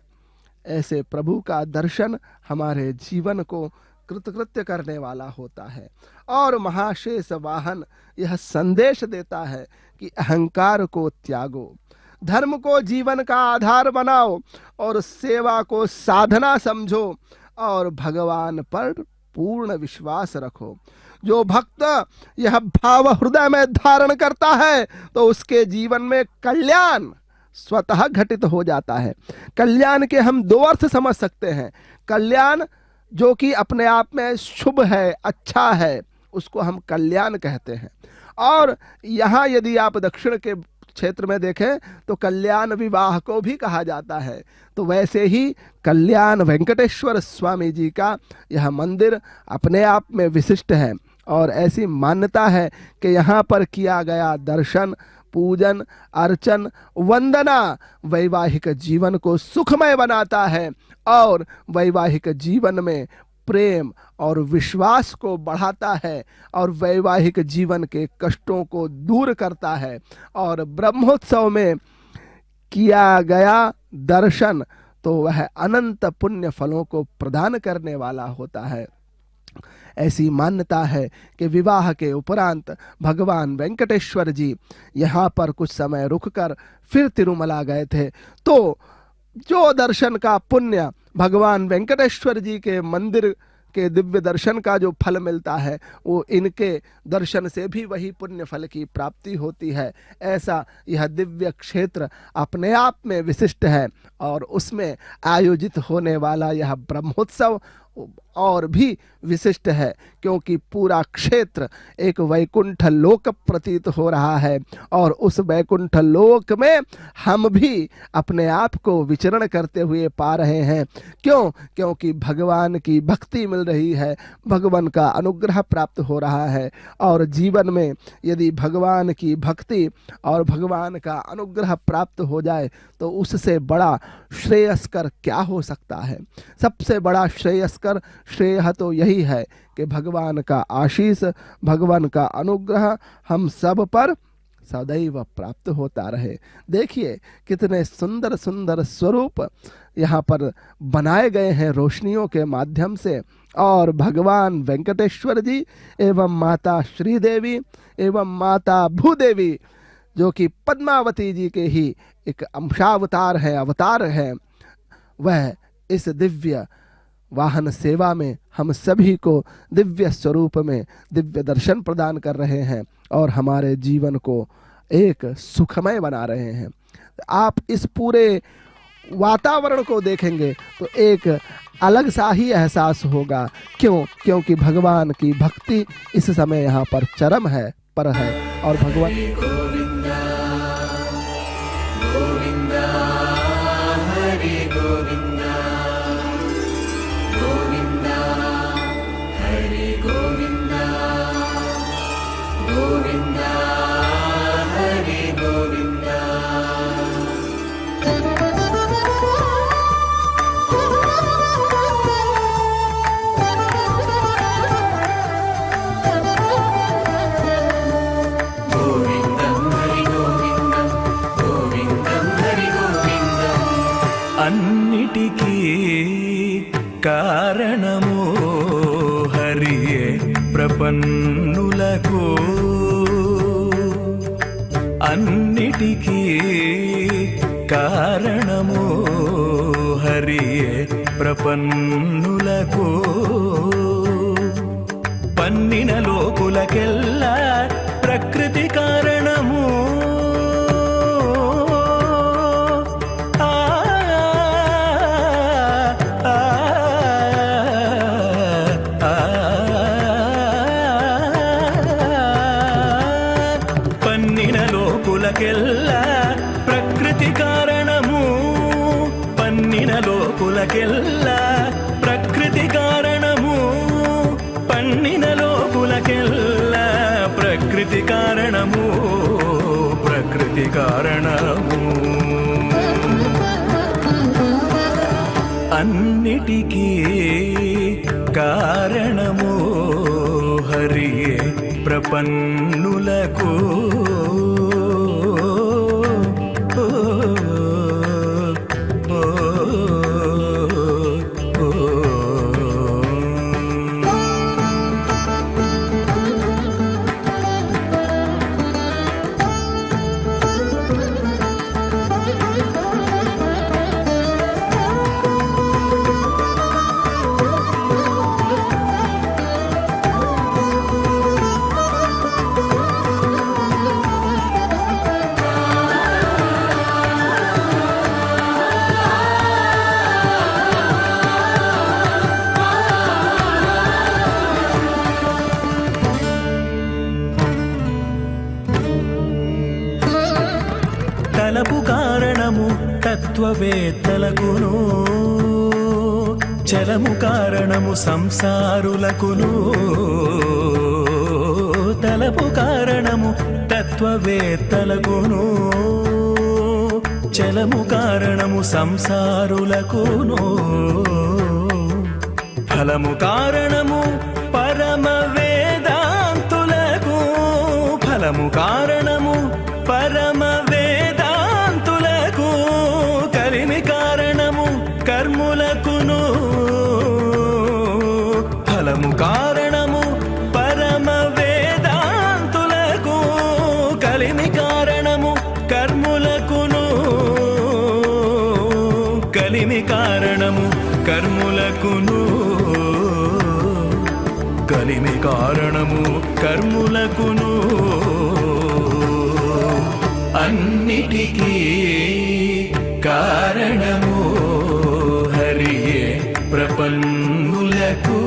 ऐसे प्रभु का दर्शन हमारे जीवन को कृतकृत्य करने वाला होता है। और महाशेष वाहन यह संदेश देता है कि अहंकार को त्यागो, धर्म को जीवन का आधार बनाओ और सेवा को साधना समझो और भगवान पर पूर्ण विश्वास रखो। जो भक्त यह भाव हृदय में धारण करता है तो उसके जीवन में कल्याण स्वतः घटित हो जाता है। कल्याण के हम दो अर्थ समझ सकते हैं। कल्याण जो कि अपने आप में शुभ है, अच्छा है, उसको हम कल्याण कहते हैं। और यहाँ यदि आप दक्षिण के क्षेत्र में देखें तो कल्याण विवाह को भी कहा जाता है। तो वैसे ही कल्याण वेंकटेश्वर स्वामी जी का यह मंदिर अपने आप में विशिष्ट है और ऐसी मान्यता है कि यहाँ पर किया गया दर्शन, पूजन, अर्चन, वंदना वैवाहिक जीवन को सुखमय बनाता है और वैवाहिक जीवन में प्रेम और विश्वास को बढ़ाता है और वैवाहिक जीवन के कष्टों को दूर करता है। और ब्रह्मोत्सव में किया गया दर्शन तो वह अनंत पुण्य फलों को प्रदान करने वाला होता है। ऐसी मान्यता है कि विवाह के उपरांत भगवान वेंकटेश्वर जी यहाँ पर कुछ समय रुककर फिर तिरुमला गए थे। तो जो दर्शन का पुण्य भगवान वेंकटेश्वर जी के मंदिर के दिव्य दर्शन का जो फल मिलता है वो इनके दर्शन से भी वही पुण्य फल की प्राप्ति होती है। ऐसा यह दिव्य क्षेत्र अपने आप में विशिष्ट है और उसमें आयोजित होने वाला यह ब्रह्मोत्सव और भी विशिष्ट है, क्योंकि पूरा क्षेत्र एक वैकुंठ लोक प्रतीत हो रहा है और उस वैकुंठ लोक में हम भी अपने आप को विचरण करते हुए पा रहे हैं। क्यों? क्योंकि भगवान की भक्ति मिल रही है, भगवान का अनुग्रह प्राप्त हो रहा है। और जीवन में यदि भगवान की भक्ति और भगवान का अनुग्रह प्राप्त हो जाए तो उससे बड़ा श्रेयस्कर क्या हो सकता है। सबसे बड़ा श्रेयस्कर श्रेय तो यही है कि भगवान का आशीष, भगवान का अनुग्रह हम सब पर सदैव प्राप्त होता रहे। देखिए कितने सुंदर सुंदर स्वरूप यहाँ पर बनाए गए हैं रोशनियों के माध्यम से। और भगवान वेंकटेश्वर जी एवं माता श्रीदेवी एवं माता भूदेवी जो कि पद्मावती जी के ही एक अंशावतार है, अवतार है, वह इस दिव्य वाहन सेवा में हम सभी को दिव्य स्वरूप में दिव्य दर्शन प्रदान कर रहे हैं और हमारे जीवन को एक सुखमय बना रहे हैं। आप इस पूरे वातावरण को देखेंगे तो एक अलग सा ही एहसास होगा। क्यों? क्योंकि भगवान की भक्ति इस समय यहाँ पर चरम है, पर है। और भगवान అన్నిటికీ కారణము హరియే ప్రపన్నులకు, అన్నిటికీ కారణము హరియే ప్రపన్నులకు పన్నిన లోకులకెల్లా ప్రకృతి కారణము ఆ, ఆ, ఆ, పన్నిన లోకులకెల్లా ప్రకృతి కారణము పన్నిన లోకులకెల్లా ప్రకృతి కారణము పన్నిన లోకులకెల్లా ప్రకృతి కారణము ప్రకృతి కారణము అన్నిటికీ కారణము హరియే ప్రపన్నులకు తలపు కారణము తత్వవేత్తలకును చలము కారణము సంసారులకును తలపు కారణము తత్వవేత్తలకును చలము కారణము సంసారులకును ఫలము కారణము పరమ వేదాంతులకు ఫలము కారణము పరమ వేదాంతులకు కలిమి కారణము కర్ములకును ఫలము కారణము పరమ వేదాంతులకు కలిమి కారణము కర్ములకును కలిమి కారణము కర్ములకును కలిమి కారణము కర్ములకును అన్నిటికీ కారణము హరియే ప్రపన్నులకు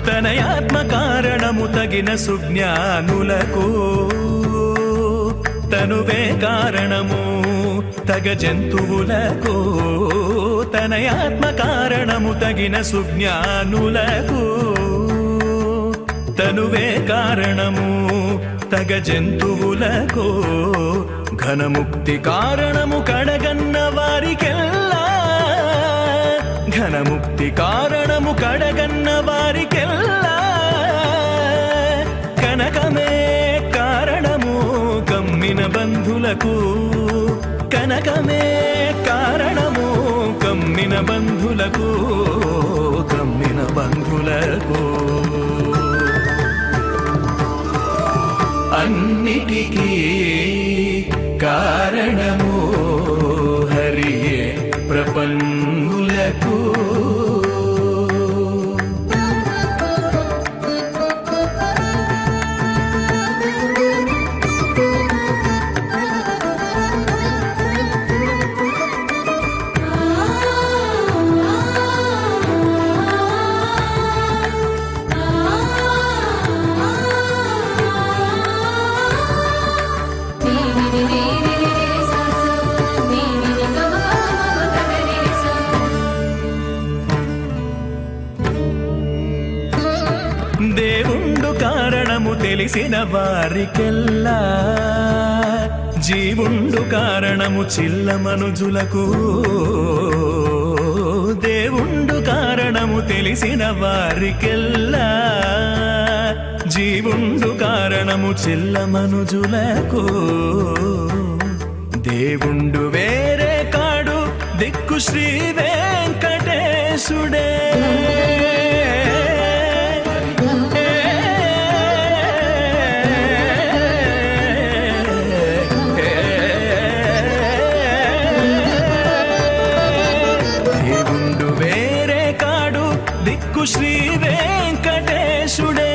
తనయాత్మ కారణము తగిన సుజ్ఞానులకు తనువే కారణము తగ జంతువులకు తనయాత్మ కారణము తగిన సుజ్ఞానులకు తనువే కారణము తగ జంతువులకు ఘనముక్తి కారణము కడగన్న వారికెల్లా ఘనముక్తి కారణము కడగన్న వారికెల్లా కనకమే కారణము కమ్మిన బంధులకు కనకమే కారణము కమ్మిన బంధులకు కమ్మిన బంధులకు అన్నిటికీ కారణము హరియే ప్రపన్నులకు దేవుండు కారణము తెలిసిన వారికెల్లా జీవుండు కారణము చిల్ల మనుజులకు దేవుండు కారణము తెలిసిన వారికెల్లా జీవుండు కారణము చిల్ల మనుజులకు దేవుండు వేరే కాడు దిక్కు శ్రీ వెంకటేశుడే దేవుండు వేరే కాడు దిక్కు శ్రీ వెంకటేశుడే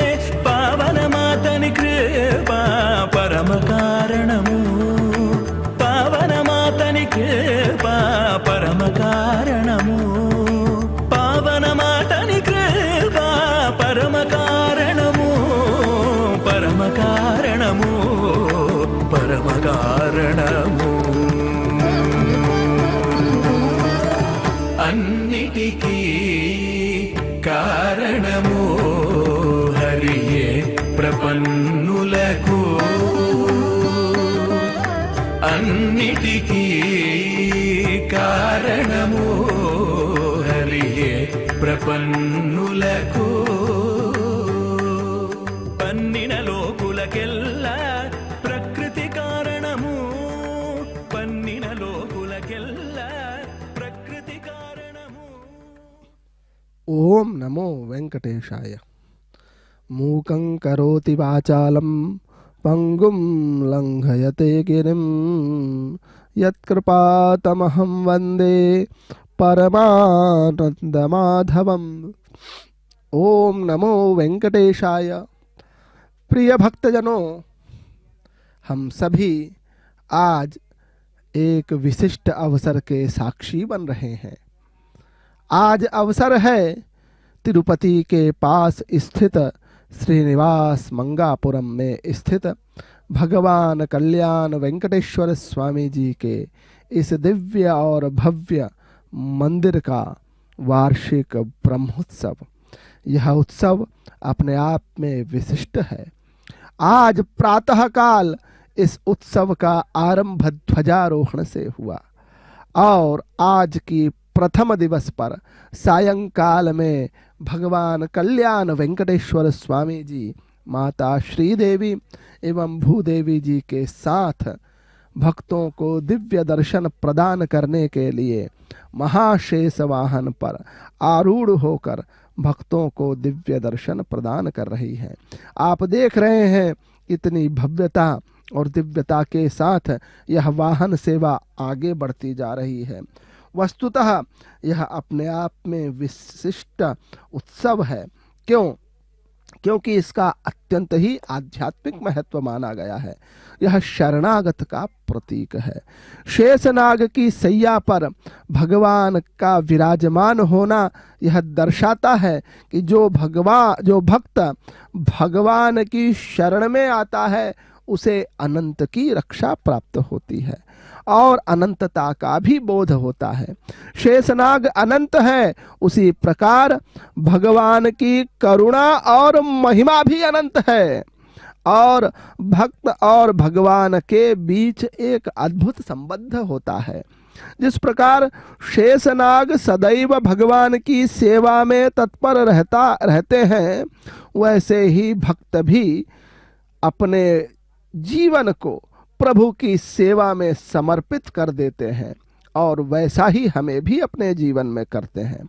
పావనమాతని కృపా పరమ కారణము పావనమాతని కృపా పరమ కారణము పావనమాతని కృపా పరమ కారణము పరమ కారణము పరమ కారణము అన్నిటికీ కారణము హరియే ప్రపన్నులకు అన్నిటికీ కారణము హరియే ప్రపన్నులకు పన్నిన లోకులకెల్లా ప్రకృతి కారణము పన్నిన లోకులకెల్లా ప్రకృతి కారణము ఓం నమో వెంకటేశాయ. మూకం కరోతి వాచాలం పంగుం లంఘయతే గిరిం యత్కృపాతమహం వందే परमानंदमाधवम. ओम नमो वेंकटेशाय. प्रिय भक्तजनों, हम सभी आज एक विशिष्ट अवसर के साक्षी बन रहे हैं. आज अवसर है तिरुपति के पास स्थित श्रीनिवास मंगापुरम में स्थित भगवान कल्याण वेंकटेश्वर स्वामी जी के इस दिव्य और भव्य मंदिर का वार्षिक ब्रह्मोत्सव. यह उत्सव अपने आप में विशिष्ट है. आज प्रातःकाल इस उत्सव का आरंभ ध्वजारोहण से हुआ और आज की प्रथम दिवस पर सायंकाल में भगवान कल्याण वेंकटेश्वर स्वामी जी, माता श्रीदेवी एवं भूदेवी जी के साथ भक्तों को दिव्य दर्शन प्रदान करने के लिए महाशेष वाहन पर आरूढ़ होकर भक्तों को दिव्य दर्शन प्रदान कर रही है. आप देख रहे हैं इतनी भव्यता और दिव्यता के साथ यह वाहन सेवा आगे बढ़ती जा रही है. वस्तुतः यह अपने आप में विशिष्ट उत्सव है. क्योंकि इसका अत्यंत ही आध्यात्मिक महत्व माना गया है. यह शरणागत का प्रतीक है. शेषनाग की सैया पर भगवान का विराजमान होना यह दर्शाता है कि जो भक्त भगवान की शरण में आता है उसे अनंत की रक्षा प्राप्त होती है और अनंतता का भी बोध होता है. शेषनाग अनंत है, उसी प्रकार भगवान की करुणा और महिमा भी अनंत है और भक्त और भगवान के बीच एक अद्भुत संबंध होता है. जिस प्रकार शेषनाग सदैव भगवान की सेवा में तत्पर रहते हैं, वैसे ही भक्त भी अपने जीवन को प्रभु की सेवा में समर्पित कर देते हैं और वैसा ही हमें भी अपने जीवन में करते हैं.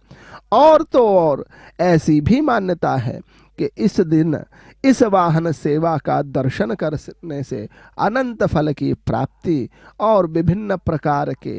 और तो और ऐसी भी मान्यता है कि इस दिन इस वाहन सेवा का दर्शन करने से अनंत फल की प्राप्ति और विभिन्न प्रकार के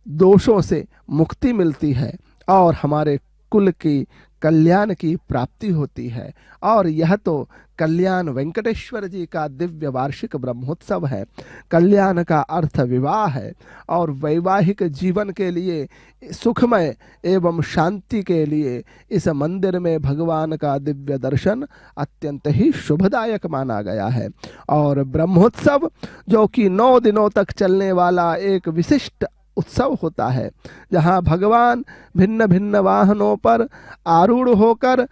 दोषों से मुक्ति मिलती है और हमारे कुल की कल्याण की प्राप्ति होती है. और यह तो कल्याण वेंकटेश्वर जी का दिव्य वार्षिक ब्रह्मोत्सव है. कल्याण का अर्थ विवाह है और वैवाहिक जीवन के लिए सुखमय एवं शांति के लिए इस मंदिर में भगवान का दिव्य दर्शन अत्यंत ही शुभदायक माना गया है. और ब्रह्मोत्सव जो कि 9 दिनों तक चलने वाला एक विशिष्ट उत्सव होता है, जहाँ भगवान भिन्न भिन्न वाहनों पर आरूढ़ होकर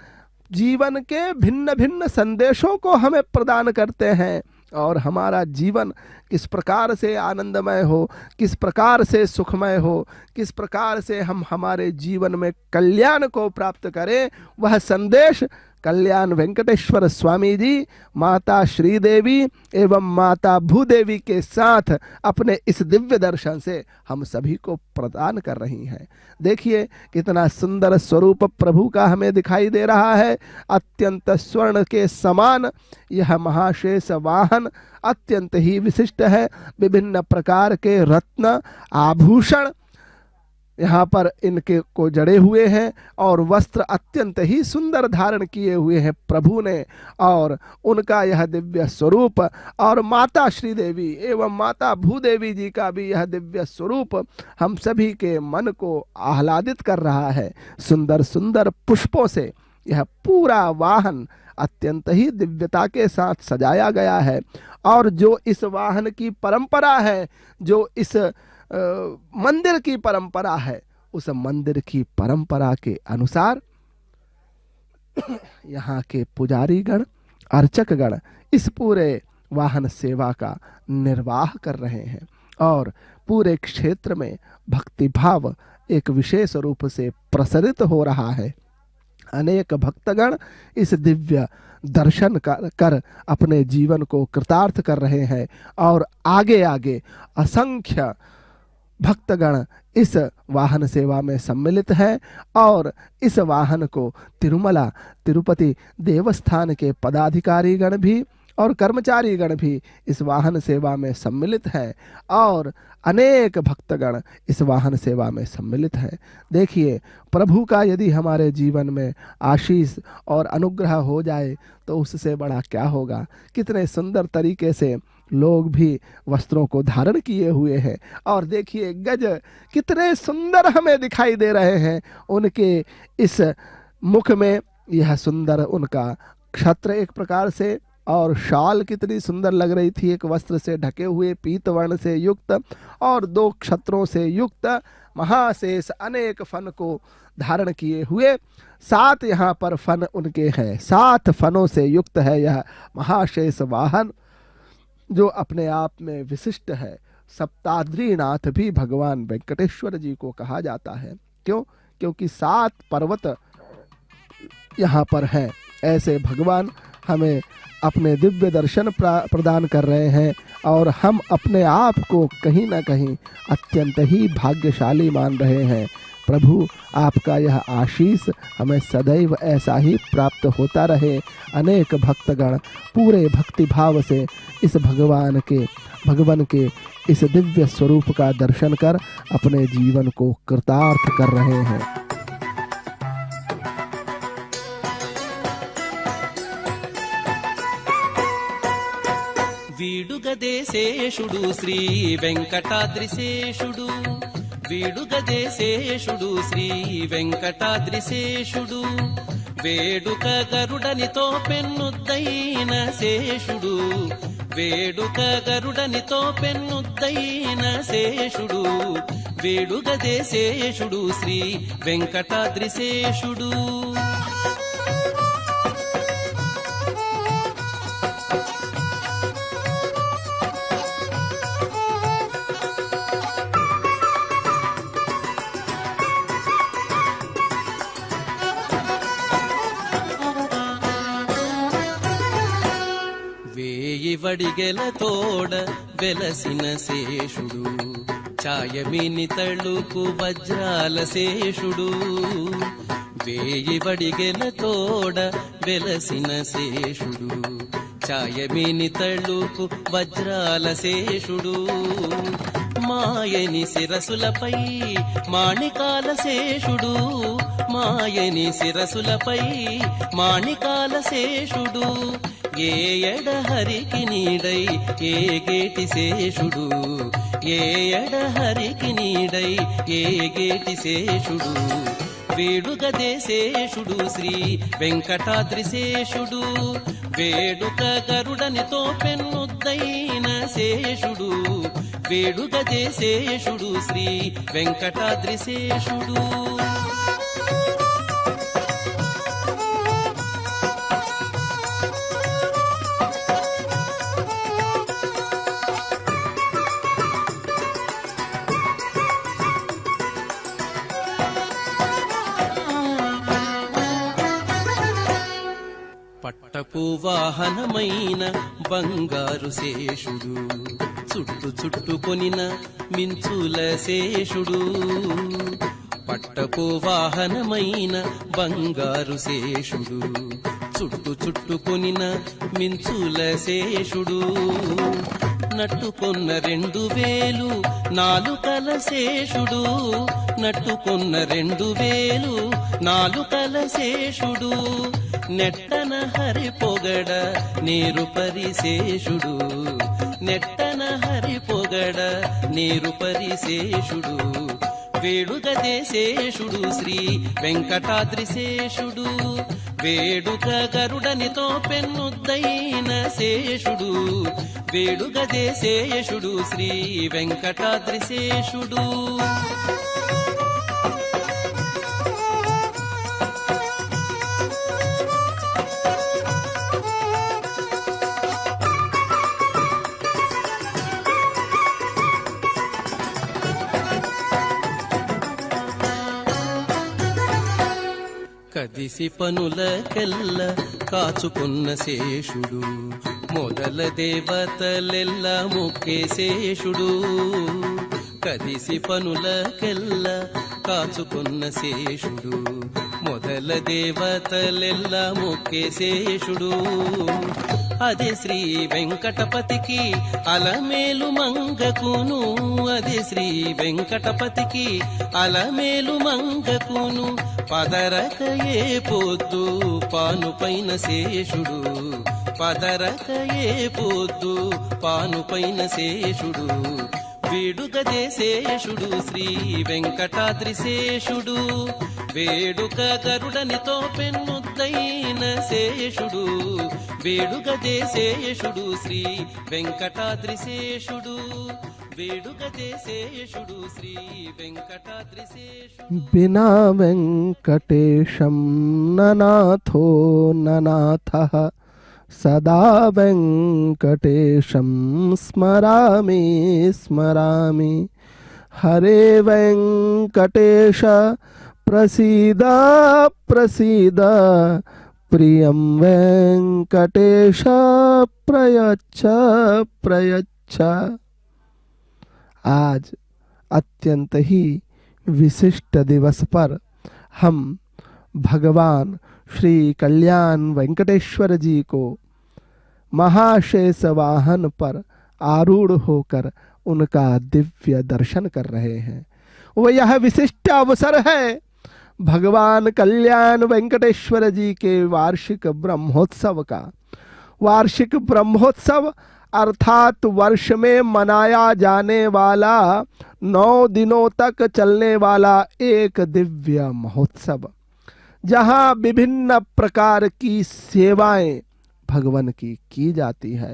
जीवन के भिन्न भिन्न संदेशों को हमें प्रदान करते हैं और हमारा जीवन किस प्रकार से आनंदमय हो, किस प्रकार से सुखमय हो, किस प्रकार से हम हमारे जीवन में कल्याण को प्राप्त करें, वह संदेश कल्याण वेंकटेश्वर स्वामी जी माता श्रीदेवी एवं माता भूदेवी के साथ अपने इस दिव्य दर्शन से हम सभी को प्रदान कर रही हैं। देखिए कितना सुंदर स्वरूप प्रभु का हमें दिखाई दे रहा है। अत्यंत स्वर्ण के समान यह महाशेष वाहन अत्यंत ही विशिष्ट है। विभिन्न प्रकार के रत्न आभूषण यहाँ पर इनके को जड़े हुए हैं और वस्त्र अत्यंत ही सुंदर धारण किए हुए हैं प्रभु ने, और उनका यह दिव्य स्वरूप और माता श्रीदेवी एवं माता भूदेवी जी का भी यह दिव्य स्वरूप हम सभी के मन को आह्लादित कर रहा है। सुंदर सुंदर पुष्पों से यह पूरा वाहन अत्यंत ही दिव्यता के साथ सजाया गया है। और जो इस वाहन की परंपरा है, जो इस मंदिर की परंपरा है, उस मंदिर की परंपरा के अनुसार यहाँ के पुजारी गण, अर्चक गण इस पूरे वाहन सेवा का निर्वाह कर रहे हैं और पूरे क्षेत्र में भक्ति भाव एक विशेष रूप से प्रसरित हो रहा है। अनेक भक्तगण इस दिव्य दर्शन कर अपने जीवन को कृतार्थ कर रहे हैं और आगे आगे असंख्य भक्तगण इस वाहन सेवा में सम्मिलित है और इस वाहन को तिरुमला तिरुपति देवस्थान के पदाधिकारी गण भी और कर्मचारी गण भी इस वाहन सेवा में सम्मिलित है और अनेक भक्तगण इस वाहन सेवा में सम्मिलित है। देखिए प्रभु का यदि हमारे जीवन में आशीष और अनुग्रह हो जाए तो उससे बड़ा क्या होगा। कितने सुंदर तरीके से लोग भी वस्त्रों को धारण किए हुए हैं और देखिए गज कितने सुंदर हमें दिखाई दे रहे हैं। उनके इस मुख में यह सुंदर उनका क्षत्र एक प्रकार से और शाल कितनी सुंदर लग रही थी, एक वस्त्र से ढके हुए पीत वर्ण से युक्त और 2 क्षत्रों से युक्त महाशेष अनेक फन को धारण किए हुए। 7 यहाँ पर फन उनके हैं, 7 फनों से युक्त है यह महाशेष वाहन जो अपने आप में विशिष्ट है। सप्ताद्रीनाथ भी भगवान वेंकटेश्वर जी को कहा जाता है। क्यों? क्योंकि 7 पर्वत यहाँ पर हैं। ऐसे भगवान हमें अपने दिव्य दर्शन प्रदान कर रहे हैं और हम अपने आप को कहीं ना कहीं अत्यंत ही भाग्यशाली मान रहे हैं। प्रभु आपका यह आशीष हमें सदैव ऐसा ही प्राप्त होता रहे। अनेक भक्तगण पूरे भक्ति भाव से इस भगवान के इस दिव्य स्वरूप का दर्शन कर अपने जीवन को कृतार्थ कर रहे हैं। వీడుగదేశేషుడు శ్రీ వెంకటాద్రిశేషుడు వీడుగదేశేషుడు శ్రీ వెంకటాద్రిశేషుడు వేడుక గరుడనితో పెన్నుద్దైన శేషుడు వేడుక గరుడనితో పెన్నుద్దైన శేషుడు వేడుగదేశేషుడు శ్రీ వెంకటాద్రిశేషుడు వడిగెల తోడ వెలసిన శేషుడు ఛాయమిని తళుకు వజ్రాల శేషుడు వేయి వడిగెల తోడ వెలసిన శేషుడు ఛాయమిని తళుకు వజ్రాల శేషుడు మాయని శిరసులపై మాణికాల శేషుడు మాయని శిరసులపై మాణికాల శేషుడు ఏ ఎడహరికి నీడై ఏ గేటి శేషుడు ఏ ఎడహరికి నీడై ఏ గేటి శేషుడు వేడుగదేశేషుడు శ్రీ వెంకటాద్రిశేషుడు వేడుక గరుడనితో పెన్నుద్దైన శేషుడు వేడుగదేశేషుడు శ్రీ వెంకటాద్రిశేషుడు పట్టపు వాహనమైన బంగారు శేషుడు, చుట్టు చుట్టుకొనిన మించుల శేషుడు. పట్టపు వాహనమైన బంగారు శేషుడు, చుట్టు చుట్టుకొనిన మించుల శేషుడు. నట్టుకొన్న 2000 నాలుకల శేషుడు, నట్టుకొన్న 2000 నాలుకల శేషుడు. నెట్టన హరి పొగడ నీరు పరిశేషుడు, నెట్టన హరి పొగడ నీరు పరిశేషుడు. వేడుగదే శేషుడు శ్రీ వెంకటాద్రి శేషుడు, వేడుక గరుడనితో పెన్నుద్దైన శేషుడు. వేడుగదే శేషుడు శ్రీ వెంకటాద్రి శేషుడు. కదిసి పనులకెల్ల కాచుకున్న శేషుడు, మొదల దేవతలెల్ల మొక్కే శేషుడు. కదిసి పనులకెల్ల కాచుకున్న శేషుడు, మొదల దేవతలెల్ల మొక్కే శేషుడు. అదే శ్రీ వెంకటపతికి అలమేలు మంగకును, అదే శ్రీ వెంకటపతికి అలమేలు మంగకును. పదరకయే పొద్దు పాను పైన శేషుడు, పదరకయే పొద్దు పాను పైన శేషుడు. వేడుకదే శేషుడు శ్రీ వెంకటాద్రి శేషుడు, వేడుక గరుడనితో పెన్నుద్దైన శేషుడు. వేడుకదే శేషుడు శ్రీ వెంకటాద్రి శేషుడు, వేడుకదే శేషుడు శ్రీ వెంకటాద్రి శేషుడు. बिना वेंकटेशं ननाथो ननाथः, सदा वेंकटेशं स्मरामि स्मरामि. हरे वेंकटेश प्रसीद प्रसीद, प्रियं वेंकटेश प्रयच्छ प्रयच्छ. आज अत्यंत ही विशिष्ट दिवस पर हम भगवान श्री कल्याण वेंकटेश्वर जी को महाशेष वाहन पर आरूढ़ होकर उनका दिव्य दर्शन कर रहे हैं। वो यह विशिष्ट अवसर है भगवान कल्याण वेंकटेश्वर जी के वार्षिक ब्रह्मोत्सव का। वार्षिक ब्रह्मोत्सव अर्थात वर्ष में मनाया जाने वाला 9 दिनों तक चलने वाला एक दिव्य महोत्सव, जहाँ विभिन्न प्रकार की सेवाएं भगवान की जाती है।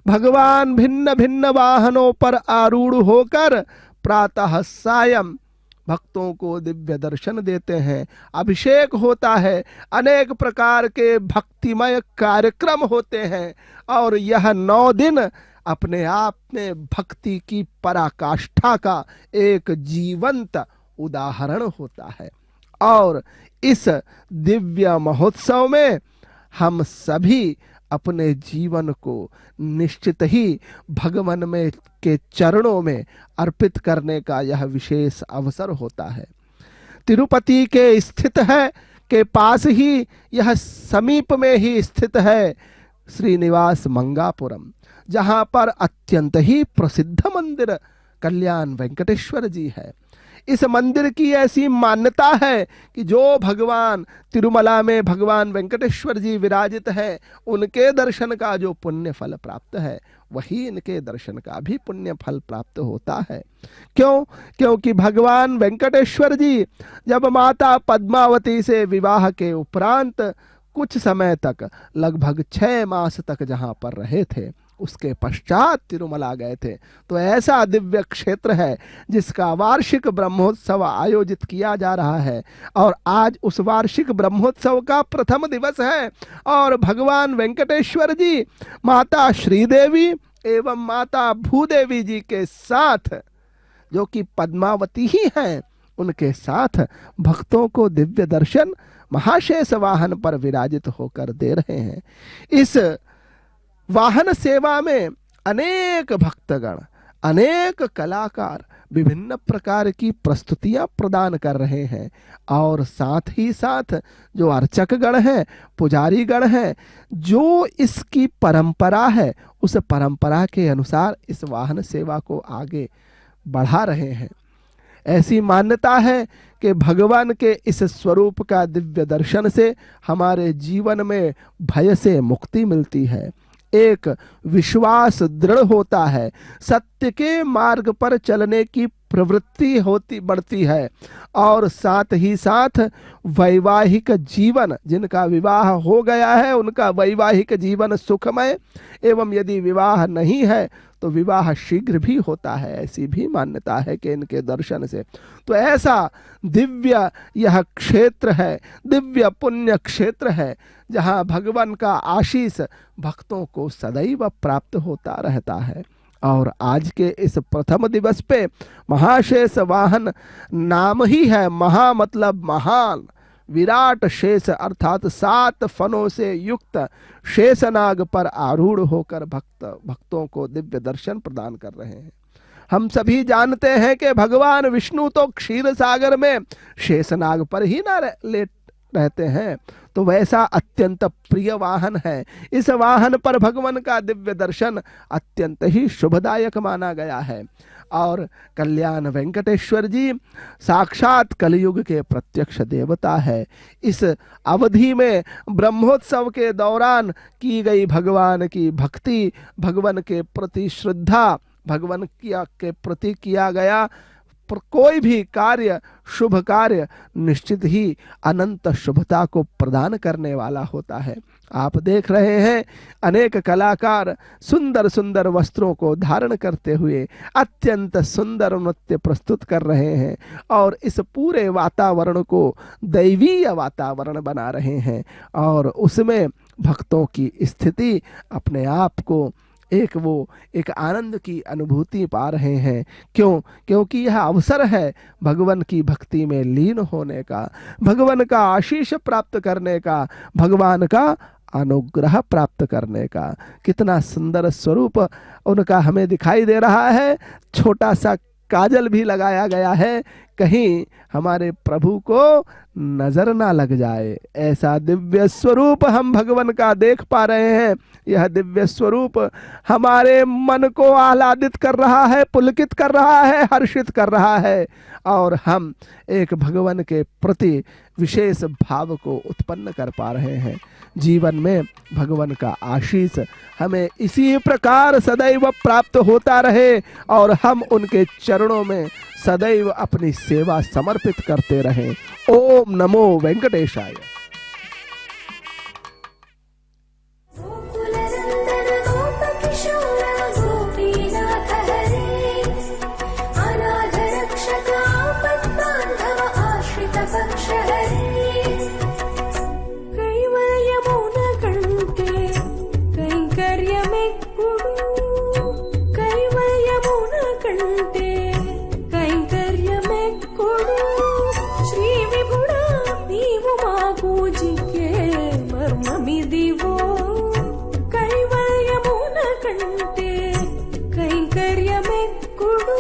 भगवान भिन्न भिन्न वाहनों पर आरूढ़ होकर प्रातः सायं भक्तों को दिव्य दर्शन देते हैं, अभिषेक होता है, अनेक प्रकार के भक्तिमय कार्यक्रम होते हैं। और यह 9 दिन अपने आप में भक्ति की पराकाष्ठा का एक जीवंत उदाहरण होता है। और इस दिव्य महोत्सव में हम सभी अपने जीवन को निश्चित ही भगवान में के चरणों में अर्पित करने का यह विशेष अवसर होता है। तिरुपति के स्थित है के पास ही यह समीप में ही स्थित है श्रीनिवास मंगापुरम, जहाँ पर अत्यंत ही प्रसिद्ध मंदिर कल्याण वेंकटेश्वर जी है। इस मंदिर की ऐसी मान्यता है कि जो भगवान तिरुमला में भगवान वेंकटेश्वर जी विराजित है, उनके दर्शन का जो पुण्य फल प्राप्त है, वही इनके दर्शन का भी पुण्य फल प्राप्त होता है। क्यों? क्योंकि भगवान वेंकटेश्वर जी जब माता पद्मावती से विवाह के उपरांत कुछ समय तक, लगभग 6 मास तक जहाँ पर रहे थे, उसके पश्चात तिरुमला गए थे। तो ऐसा दिव्य क्षेत्र है जिसका वार्षिक ब्रह्मोत्सव आयोजित किया जा रहा है। और आज उस वार्षिक ब्रह्मोत्सव का प्रथम दिवस है। और भगवान वेंकटेश्वर जी माता श्रीदेवी एवं माता भूदेवी जी के साथ, जो कि पद्मावती ही हैं, उनके साथ भक्तों को दिव्य दर्शन महाशेष वाहन पर विराजित होकर दे रहे हैं। इस वाहन सेवा में अनेक भक्तगण, अनेक कलाकार विभिन्न प्रकार की प्रस्तुतियां प्रदान कर रहे हैं और साथ ही साथ जो अर्चक गण हैं, पुजारी गण हैं, जो इसकी परंपरा है उस परंपरा के अनुसार इस वाहन सेवा को आगे बढ़ा रहे हैं। ऐसी मान्यता है कि भगवान के इस स्वरूप का दिव्य दर्शन से हमारे जीवन में भय से मुक्ति मिलती है, एक विश्वास दृढ़ होता है, सत्य के मार्ग पर चलने की प्रवृत्ति होती बढ़ती है और साथ ही साथ वैवाहिक जीवन, जिनका विवाह हो गया है उनका वैवाहिक जीवन सुखमय एवं यदि विवाह नहीं है तो विवाह शीघ्र भी होता है, ऐसी भी मान्यता है कि इनके दर्शन से। तो ऐसा दिव्य यह क्षेत्र है, दिव्य पुण्य क्षेत्र है जहाँ भगवान का आशीष भक्तों को सदैव प्राप्त होता रहता है। और आज के इस प्रथम दिवस पे महाशेष वाहन नाम ही है, महा मतलब महान, विराट शेष अर्थात 7 फनों से युक्त शेषनाग पर आरूढ़ होकर भक्तों को दिव्य दर्शन प्रदान कर रहे हैं। हम सभी जानते हैं कि भगवान विष्णु तो क्षीर सागर में शेषनाग पर ही ना लेट रहते हैं, तो वैसा अत्यंत प्रिय वाहन है। इस वाहन पर भगवान का दिव्य दर्शन अत्यंत ही शुभदायक माना गया है। और कल्याण वेंकटेश्वर जी साक्षात कलयुग के प्रत्यक्ष देवता है। इस अवधि में ब्रह्मोत्सव के दौरान की गई भगवान की भक्ति, भगवान के प्रति श्रद्धा, भगवान के प्रति किया गया कोई भी कार्य, शुभ कार्य निश्चित ही अनंत शुभता को प्रदान करने वाला होता है। आप देख रहे हैं अनेक कलाकार सुंदर सुंदर वस्त्रों को धारण करते हुए अत्यंत सुंदर नृत्य प्रस्तुत कर रहे हैं और इस पूरे वातावरण को दैवीय वातावरण बना रहे हैं और उसमें भक्तों की स्थिति अपने आप को एक आनंद की अनुभूति पा रहे हैं। क्योंकि यह अवसर है भगवान की भक्ति में लीन होने का, भगवान का आशीष प्राप्त करने का, भगवान का अनुग्रह प्राप्त करने का। कितना सुंदर स्वरूप उनका हमें दिखाई दे रहा है। छोटा सा काजल भी लगाया गया है, कहीं हमारे प्रभु को नजर ना लग जाए, ऐसा दिव्य स्वरूप हम भगवान का देख पा रहे हैं। यह दिव्य स्वरूप हमारे मन को आह्लादित कर रहा है, पुलकित कर रहा है, हर्षित कर रहा है और हम एक भगवान के प्रति विशेष भाव को उत्पन्न कर पा रहे हैं। जीवन में भगवान का आशीष हमें इसी प्रकार सदैव प्राप्त होता रहे और हम उनके चरणों में सदैव अपनी सेवा समर्पित करते रहें। ओम नमो वेंकटेशाय। गोकुलनंदन गोपकिशोर गोपीनाथ हरे, अनाथ रक्षक आपद्बान्धव आश्रित पक्ष हरे, कैवल्यमुन कंटे कैंकर्यमेक्कुडु, कैवल्यमुन कंटे कैंकर्यमेक्कुडु, శ్రీ విభుడా నీవు మా పూజికే మర్మమిదివో, కైవల్యమున కంటే కైంకర్యమెక్కుడు,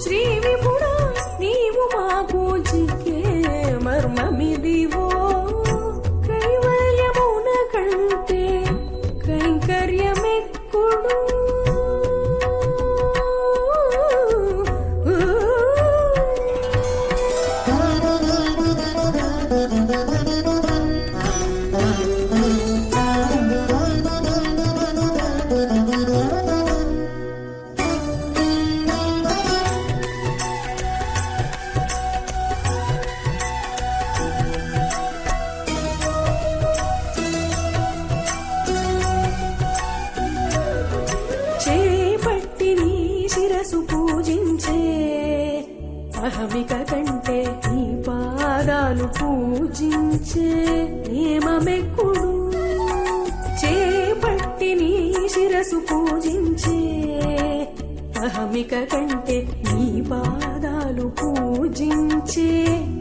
శ్రీ విభుడా నీవు మా పూజికే మర్మమిదివో, కైవల్యమున కంటే కైంకర్యమెక్కుడు. చేపట్టి నీ శిరసు పూజించే అహమిక కంటే నీ పాదాలు పూజించే నియమమెక్కుడు, చేపట్టి నీ శిరసు పూజించే అహమిక కంటే నీ పాదాలు పూజించే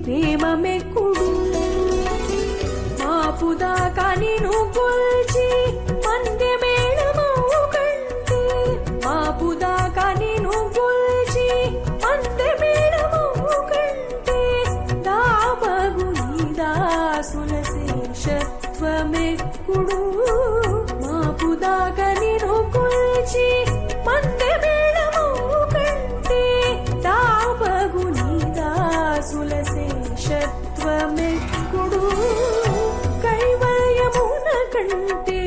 ప్రేమ మెక్కుడు మాపుదాకా నిన్ను కొల్చి మందె మేళమవు కంటే మాపుదాకా నిన్ను కొల్చి మందె మేళమవు కంటే దాపగు నీ దాసుల శేషత్వమెక్కుడు మాపుదాకా నిన్ను కొల్చి మందె మేళమవు కంటే దాపగు నీ దాసుల శేషత్వమెక్కుడు కైవల్యమున కంటే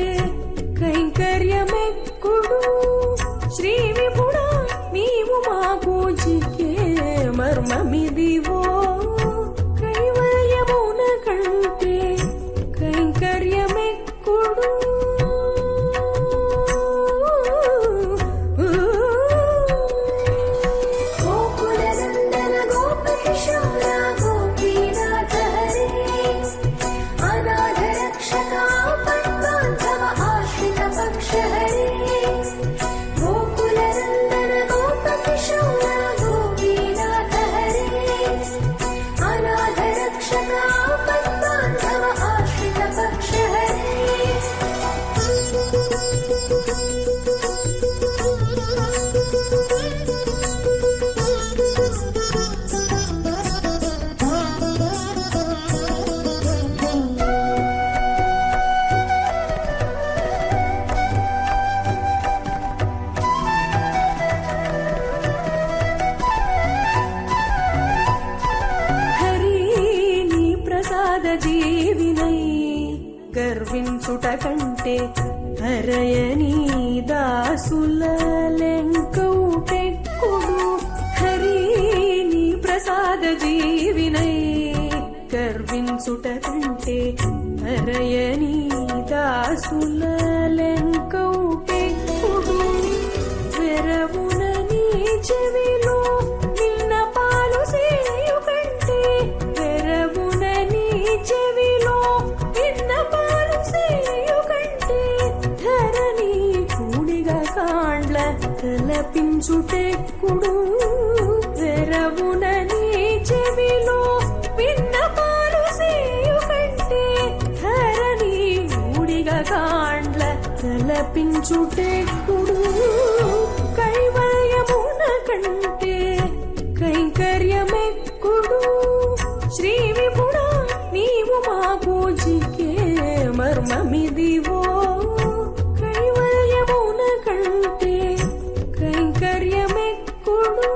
కైంకర్యమెక్కుడు శ్రీ విపుడా నీవు మాకు చిక్కే మర్మమిదివో కైవల్యమున కంటే కైంకర్యమెక్కుడు గోకులనందన గోపకిశోర గోపీనాథ హరే అనాథ రక్షక పద్మాంధవ ఆశ్రిత పక్ష హరే గోకులనందన గోపకిశోర గోపీనాథ హరే అనాథ రక్షక పద్మాంధవ ఆశ్రిత పక్ష హరి నీ ప్రసాద జీవినై గర్వించుట కంటే హరయని దాసుల లెంకౌటెక్కుడు హరి నీ ప్రసాద జీవినై గర్వించుట కంటే హరయని దాసుల లెంకౌటెక్కుడు వెరవున నీ చెవిలో నిన్న పాలు సేయు కంటే వెరవున నీ చెవిలో నిన్న పాలు సేయు కంటే ధరణి కూడిగా కాండ్ల తలపించుటెక్కుడు వెరవున నీ చెవిలో విన్న పాలు సేయు కంటే ధరణి కూడిగా కాండ్ల తలపించుటెక్కుడు కైవల్యమున కంటే కైంకర్యమెక్కుడు శ్రీ విపుడా నీవు మాకు చిక్కే మర్మమిదివో కైవల్యమున కంటే కైంకర్యమెక్కుడు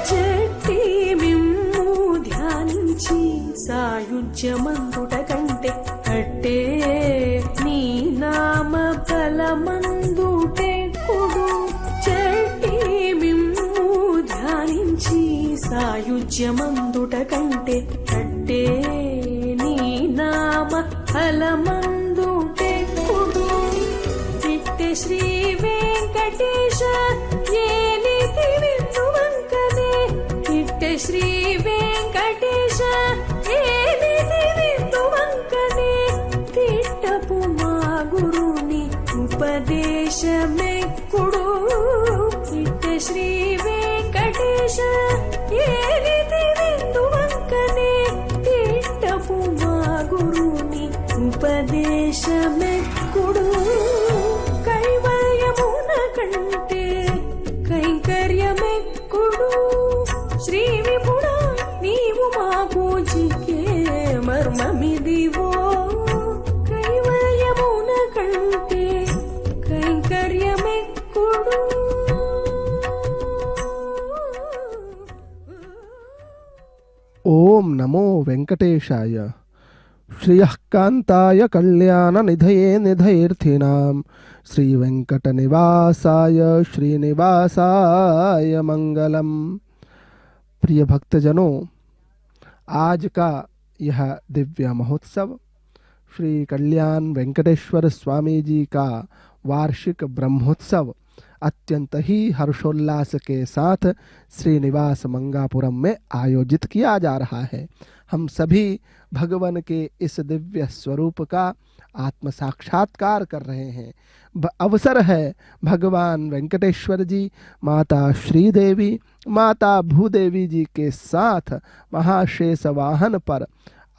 చెట్టి మిమ్ము ధ్యానించి సాయుజ్యమందుట కంటే అట్టే నీ నామ బలమందుటెక్కుడు చెట్టి మిమ్ము ధ్యానించి సాయుజ్యమందుట కంటే అట్టే నీ నామ ఫలమందుటెక్కుడు చిట్టే శ్రీ వెంకటేశ ఏలితి విందువంకనే చిట్టే శ్రీ వెంకటేశ ఏలితి విందువంకనే తిట్టపు మా గురుని ఉపదేశమెక్కుడు చిట్టే శ్రీ వెంకటేశ ఏలితి విందువంకనే తిట్టపు మా గురుని ఉపదేశమెక్కుడు కైవల్యమున కంటే కైంకర్యమెక్కుడు శ్రీ విపుడా నీవు మాకు చిక్కే మర్మమిదివో కైవల్యమున కంటే కైంకర్యమెక్కుడు ఓం నమో వెంకటేశాయ श्रियः कान्ताय कल्याणनिधये निधयेऽर्थिनां श्रीवेंकटनिवासाय श्रीनिवासाय मंगलम। प्रिय भक्तजनों, आज का यह दिव्य महोत्सव श्री कल्याण वेंकटेश्वर स्वामी जी का वार्षिक ब्रह्मोत्सव अत्यंत ही हर्षोल्लास के साथ श्रीनिवास मंगापुरम में आयोजित किया जा रहा है। हम सभी भगवान के इस दिव्य स्वरूप का आत्म साक्षात्कार कर रहे हैं। अवसर है भगवान वेंकटेश्वर जी, माता श्रीदेवी, माता भूदेवी जी के साथ महाशेष वाहन पर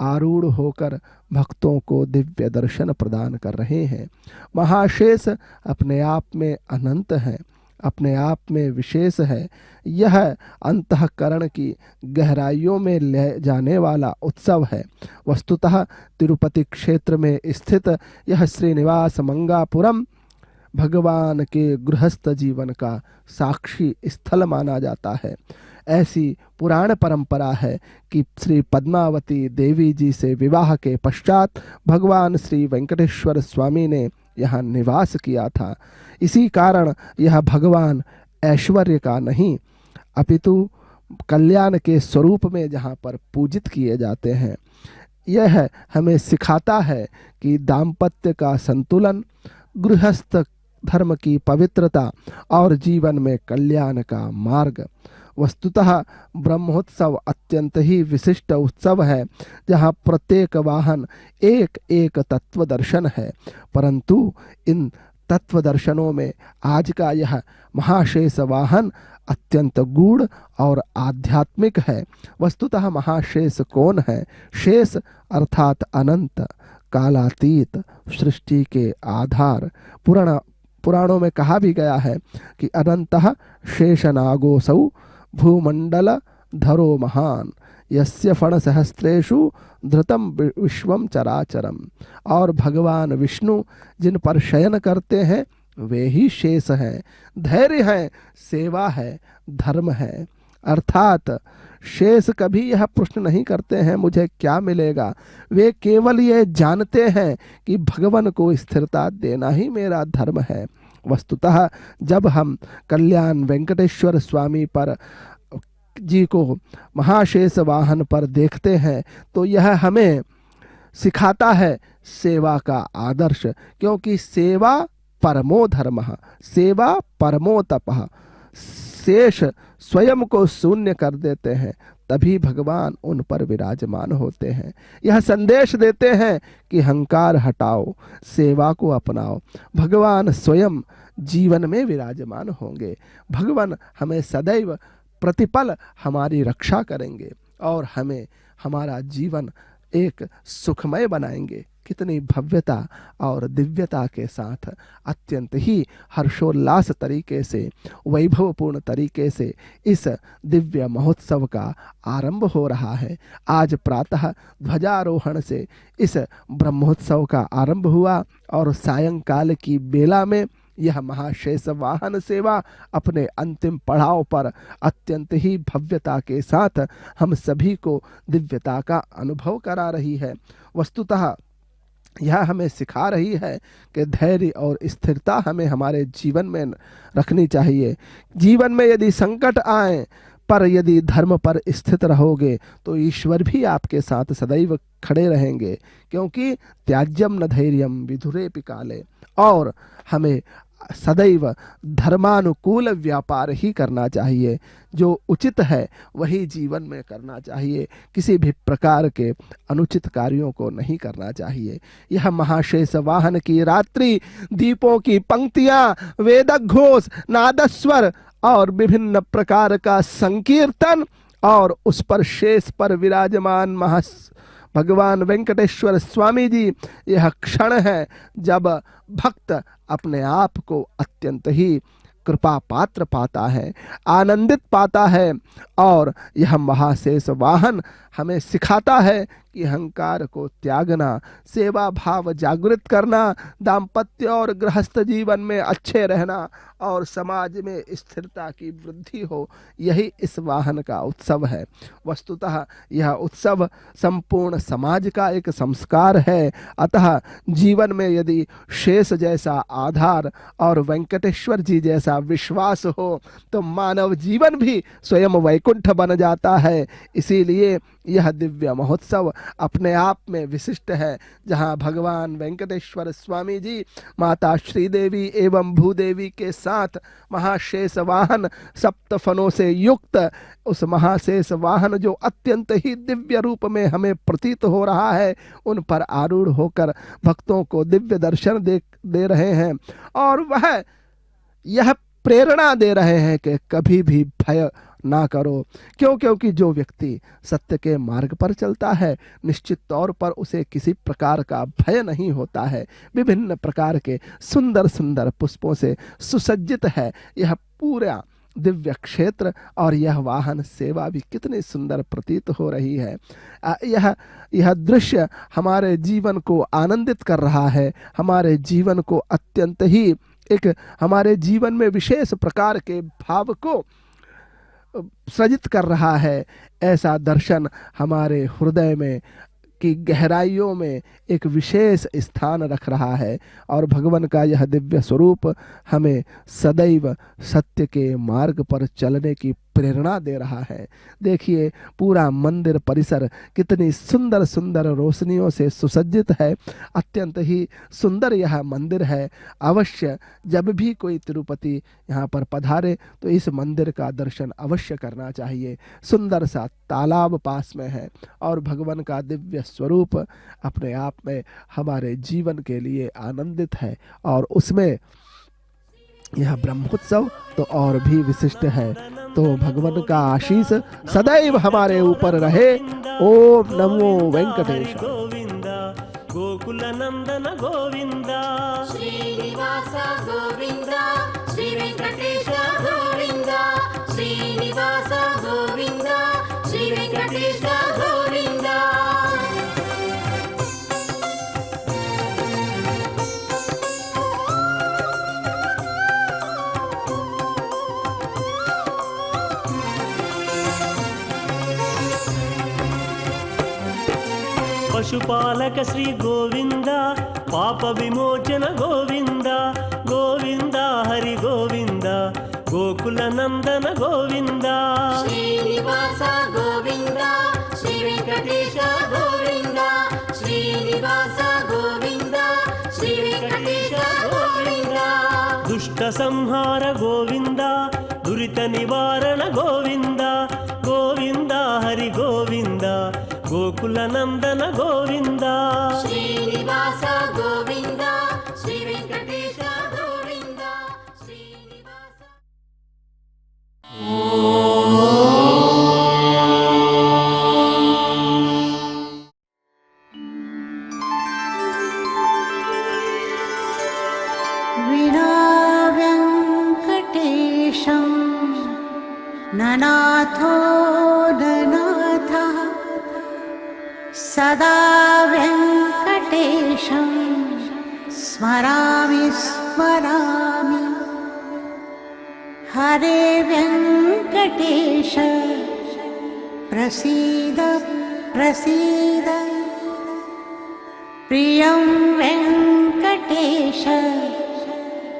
आरूढ़ होकर भक्तों को दिव्य दर्शन प्रदान कर रहे हैं। महाशेष अपने आप में अनंत है, अपने आप में विशेष है। यह अंतःकरण की गहराइयों में ले जाने वाला उत्सव है। वस्तुतः तिरुपति क्षेत्र में स्थित यह श्रीनिवास मंगापुरम भगवान के गृहस्थ जीवन का साक्षी स्थल माना जाता है। ऐसी पुराण परंपरा है कि श्री पद्मावती देवी जी से विवाह के पश्चात भगवान श्री वेंकटेश्वर स्वामी ने यहाँ निवास किया था। इसी कारण यह भगवान ऐश्वर्य का नहीं अपितु कल्याण के स्वरूप में जहाँ पर पूजित किए जाते हैं। यह हमें सिखाता है कि दाम्पत्य का संतुलन, गृहस्थ धर्म की पवित्रता और जीवन में कल्याण का मार्ग। वस्तुतः ब्रह्मोत्सव अत्यंत ही विशिष्ट उत्सव है, जहाँ प्रत्येक वाहन एक एक तत्व दर्शन है। परंतु इन तत्व दर्शनों में आज का यह महाशेष वाहन अत्यंत गूढ़ और आध्यात्मिक है। वस्तुतः महाशेष कौन है? शेष अर्थात अनंत, कालातीत, सृष्टि के आधार। पुराणों में कहा भी गया है कि अनंतः शेषनागोसौ भूमंडल धरो महान यस्य फण सहस्त्रेषु धृतम विश्वम चराचरम। और भगवान विष्णु जिन पर शयन करते हैं वे ही शेष हैं। धैर्य है, सेवा है, धर्म है। अर्थात शेष कभी यह प्रश्न नहीं करते हैं मुझे क्या मिलेगा, वे केवल ये जानते हैं कि भगवान को स्थिरता देना ही मेरा धर्म है। वस्तुतः जब हम कल्याण वेंकटेश्वर स्वामी पर जी को महाशेष वाहन पर देखते हैं तो यह हमें सिखाता है सेवा का आदर्श, क्योंकि सेवा परमो धर्मः, सेवा परमो तपः। शेष स्वयं को शून्य कर देते हैं तभी भगवान उन पर विराजमान होते हैं। यह संदेश देते हैं कि अहंकार हटाओ, सेवा को अपनाओ, भगवान स्वयं जीवन में विराजमान होंगे। भगवान हमें सदैव प्रतिपल हमारी रक्षा करेंगे और हमें हमारा जीवन एक सुखमय बनाएंगे। कितनी भव्यता और दिव्यता के साथ अत्यंत ही हर्षोल्लास तरीके से, वैभवपूर्ण तरीके से इस दिव्य महोत्सव का आरंभ हो रहा है। आज प्रातः ध्वजारोहण से इस ब्रह्मोत्सव का आरंभ हुआ और सायंकाल की बेला में यह महाशेष वाहन सेवा अपने अंतिम पड़ाव पर अत्यंत ही भव्यता के साथ हम सभी को दिव्यता का अनुभव करा रही है। वस्तुतः यह हमें सिखा रही है कि धैर्य और स्थिरता हमें हमारे जीवन में रखनी चाहिए। जीवन में यदि संकट आए पर यदि धर्म पर स्थित रहोगे तो ईश्वर भी आपके साथ सदैव खड़े रहेंगे, क्योंकि त्याज्यम न धैर्यम विधुरेपि काले। और हमें सदैव धर्मानुकूल व्यापार ही करना चाहिए, जो उचित है वही जीवन में करना चाहिए। किसी भी प्रकार के अनुचित कार्यों को नहीं करना चाहिए। यह महाशेष वाहन की रात्रि, दीपों की पंक्तियां, वेदघोष, नादस्वर और विभिन्न प्रकार का संकीर्तन और उस पर शेष पर विराजमान भगवान वेंकटेश्वर स्वामी जी, यह क्षण है जब भक्त अपने आप को अत्यंत ही कृपा पात्र पाता है, आनंदित पाता है। और यह महाशेष वाहन हमें सिखाता है कि अहंकार को त्यागना, सेवा भाव जागृत करना, दाम्पत्य और गृहस्थ जीवन में अच्छे रहना और समाज में स्थिरता की वृद्धि हो, यही इस वाहन का उत्सव है। वस्तुतः यह उत्सव संपूर्ण समाज का एक संस्कार है। अतः जीवन में यदि शेष जैसा आधार और वेंकटेश्वर जी जैसा विश्वास हो तो मानव जीवन भी स्वयं वैकुंठ बन जाता है। इसीलिए यह दिव्य महोत्सव अपने आप में विशिष्ट है, जहाँ भगवान वेंकटेश्वर स्वामी जी माता श्रीदेवी एवं भूदेवी के साथ महाशेष वाहन सप्तफनों से युक्त उस महाशेष वाहन जो अत्यंत ही दिव्य रूप में हमें प्रतीत हो रहा है, उन पर आरूढ़ होकर भक्तों को दिव्य दर्शन दे रहे हैं। और वह यह प्रेरणा दे रहे हैं कि कभी भी भय ना करो। क्योंकि जो व्यक्ति सत्य के मार्ग पर चलता है, निश्चित तौर पर उसे किसी प्रकार का भय नहीं होता है। विभिन्न प्रकार के सुंदर सुंदर पुष्पों से सुसज्जित है यह पूरा दिव्य क्षेत्र, और यह वाहन सेवा भी कितनी सुंदर प्रतीत हो रही है। यह दृश्य हमारे जीवन को आनंदित कर रहा है, हमारे जीवन को अत्यंत ही एक हमारे जीवन में विशेष प्रकार के भाव को सृजित कर रहा है। ऐसा दर्शन हमारे हृदय में की गहराइयों में एक विशेष स्थान रख रहा है, और भगवान का यह दिव्य स्वरूप हमें सदैव सत्य के मार्ग पर चलने की प्रेरणा दे रहा है। देखिए पूरा मंदिर परिसर कितनी सुंदर सुंदर रोशनियों से सुसज्जित है। अत्यंत ही सुंदर यह मंदिर है। अवश्य जब भी कोई तिरुपति यहाँ पर पधारे तो इस मंदिर का दर्शन अवश्य करना चाहिए। सुंदर सा तालाब पास में है, और भगवान का दिव्य स्वरूप अपने आप में हमारे जीवन के लिए आनंदित है, और उसमें यह ब्रह्मोत्सव तो और भी विशिष्ट है। तो भगवान का आशीष सदैव हमारे ऊपर रहे। ओम नमो वेंकटेश। गोविंद गोकुल नंदन गोविंद श्रीनिवास गोविंद श्री वेंकटेश गोविंद श्रीनिवास गोविंद श्री वेंकटेश गोविंद। पशुपालक श्री गोविंद पाप विमोचन गोविंद गोविंद हरि गोविंद गोकुल नंदन गोविंद श्रीनिवास गोविंद श्री वेंकटेश गोविंद श्रीनिवास गोविंद श्री वेंकटेश गोविंद। दुष्ट संहार गोविंद दुरित निवारण गोविंद गोविंद हरि गोविंद गोकुल नंदन गोविंद श्रीनिवास गोविंद श्री वेंकटेश गोविंद श्रीनिवास। विना वेङ्कटेशं ननाथो ननाथः सदा वेङ्कटेशं स्मरामि स्मरामि। हरे वेङ्कटेश प्रसीद प्रसीद। प्रियं वेङ्कटेश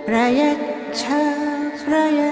प्रयच्छ प्रयच्छ।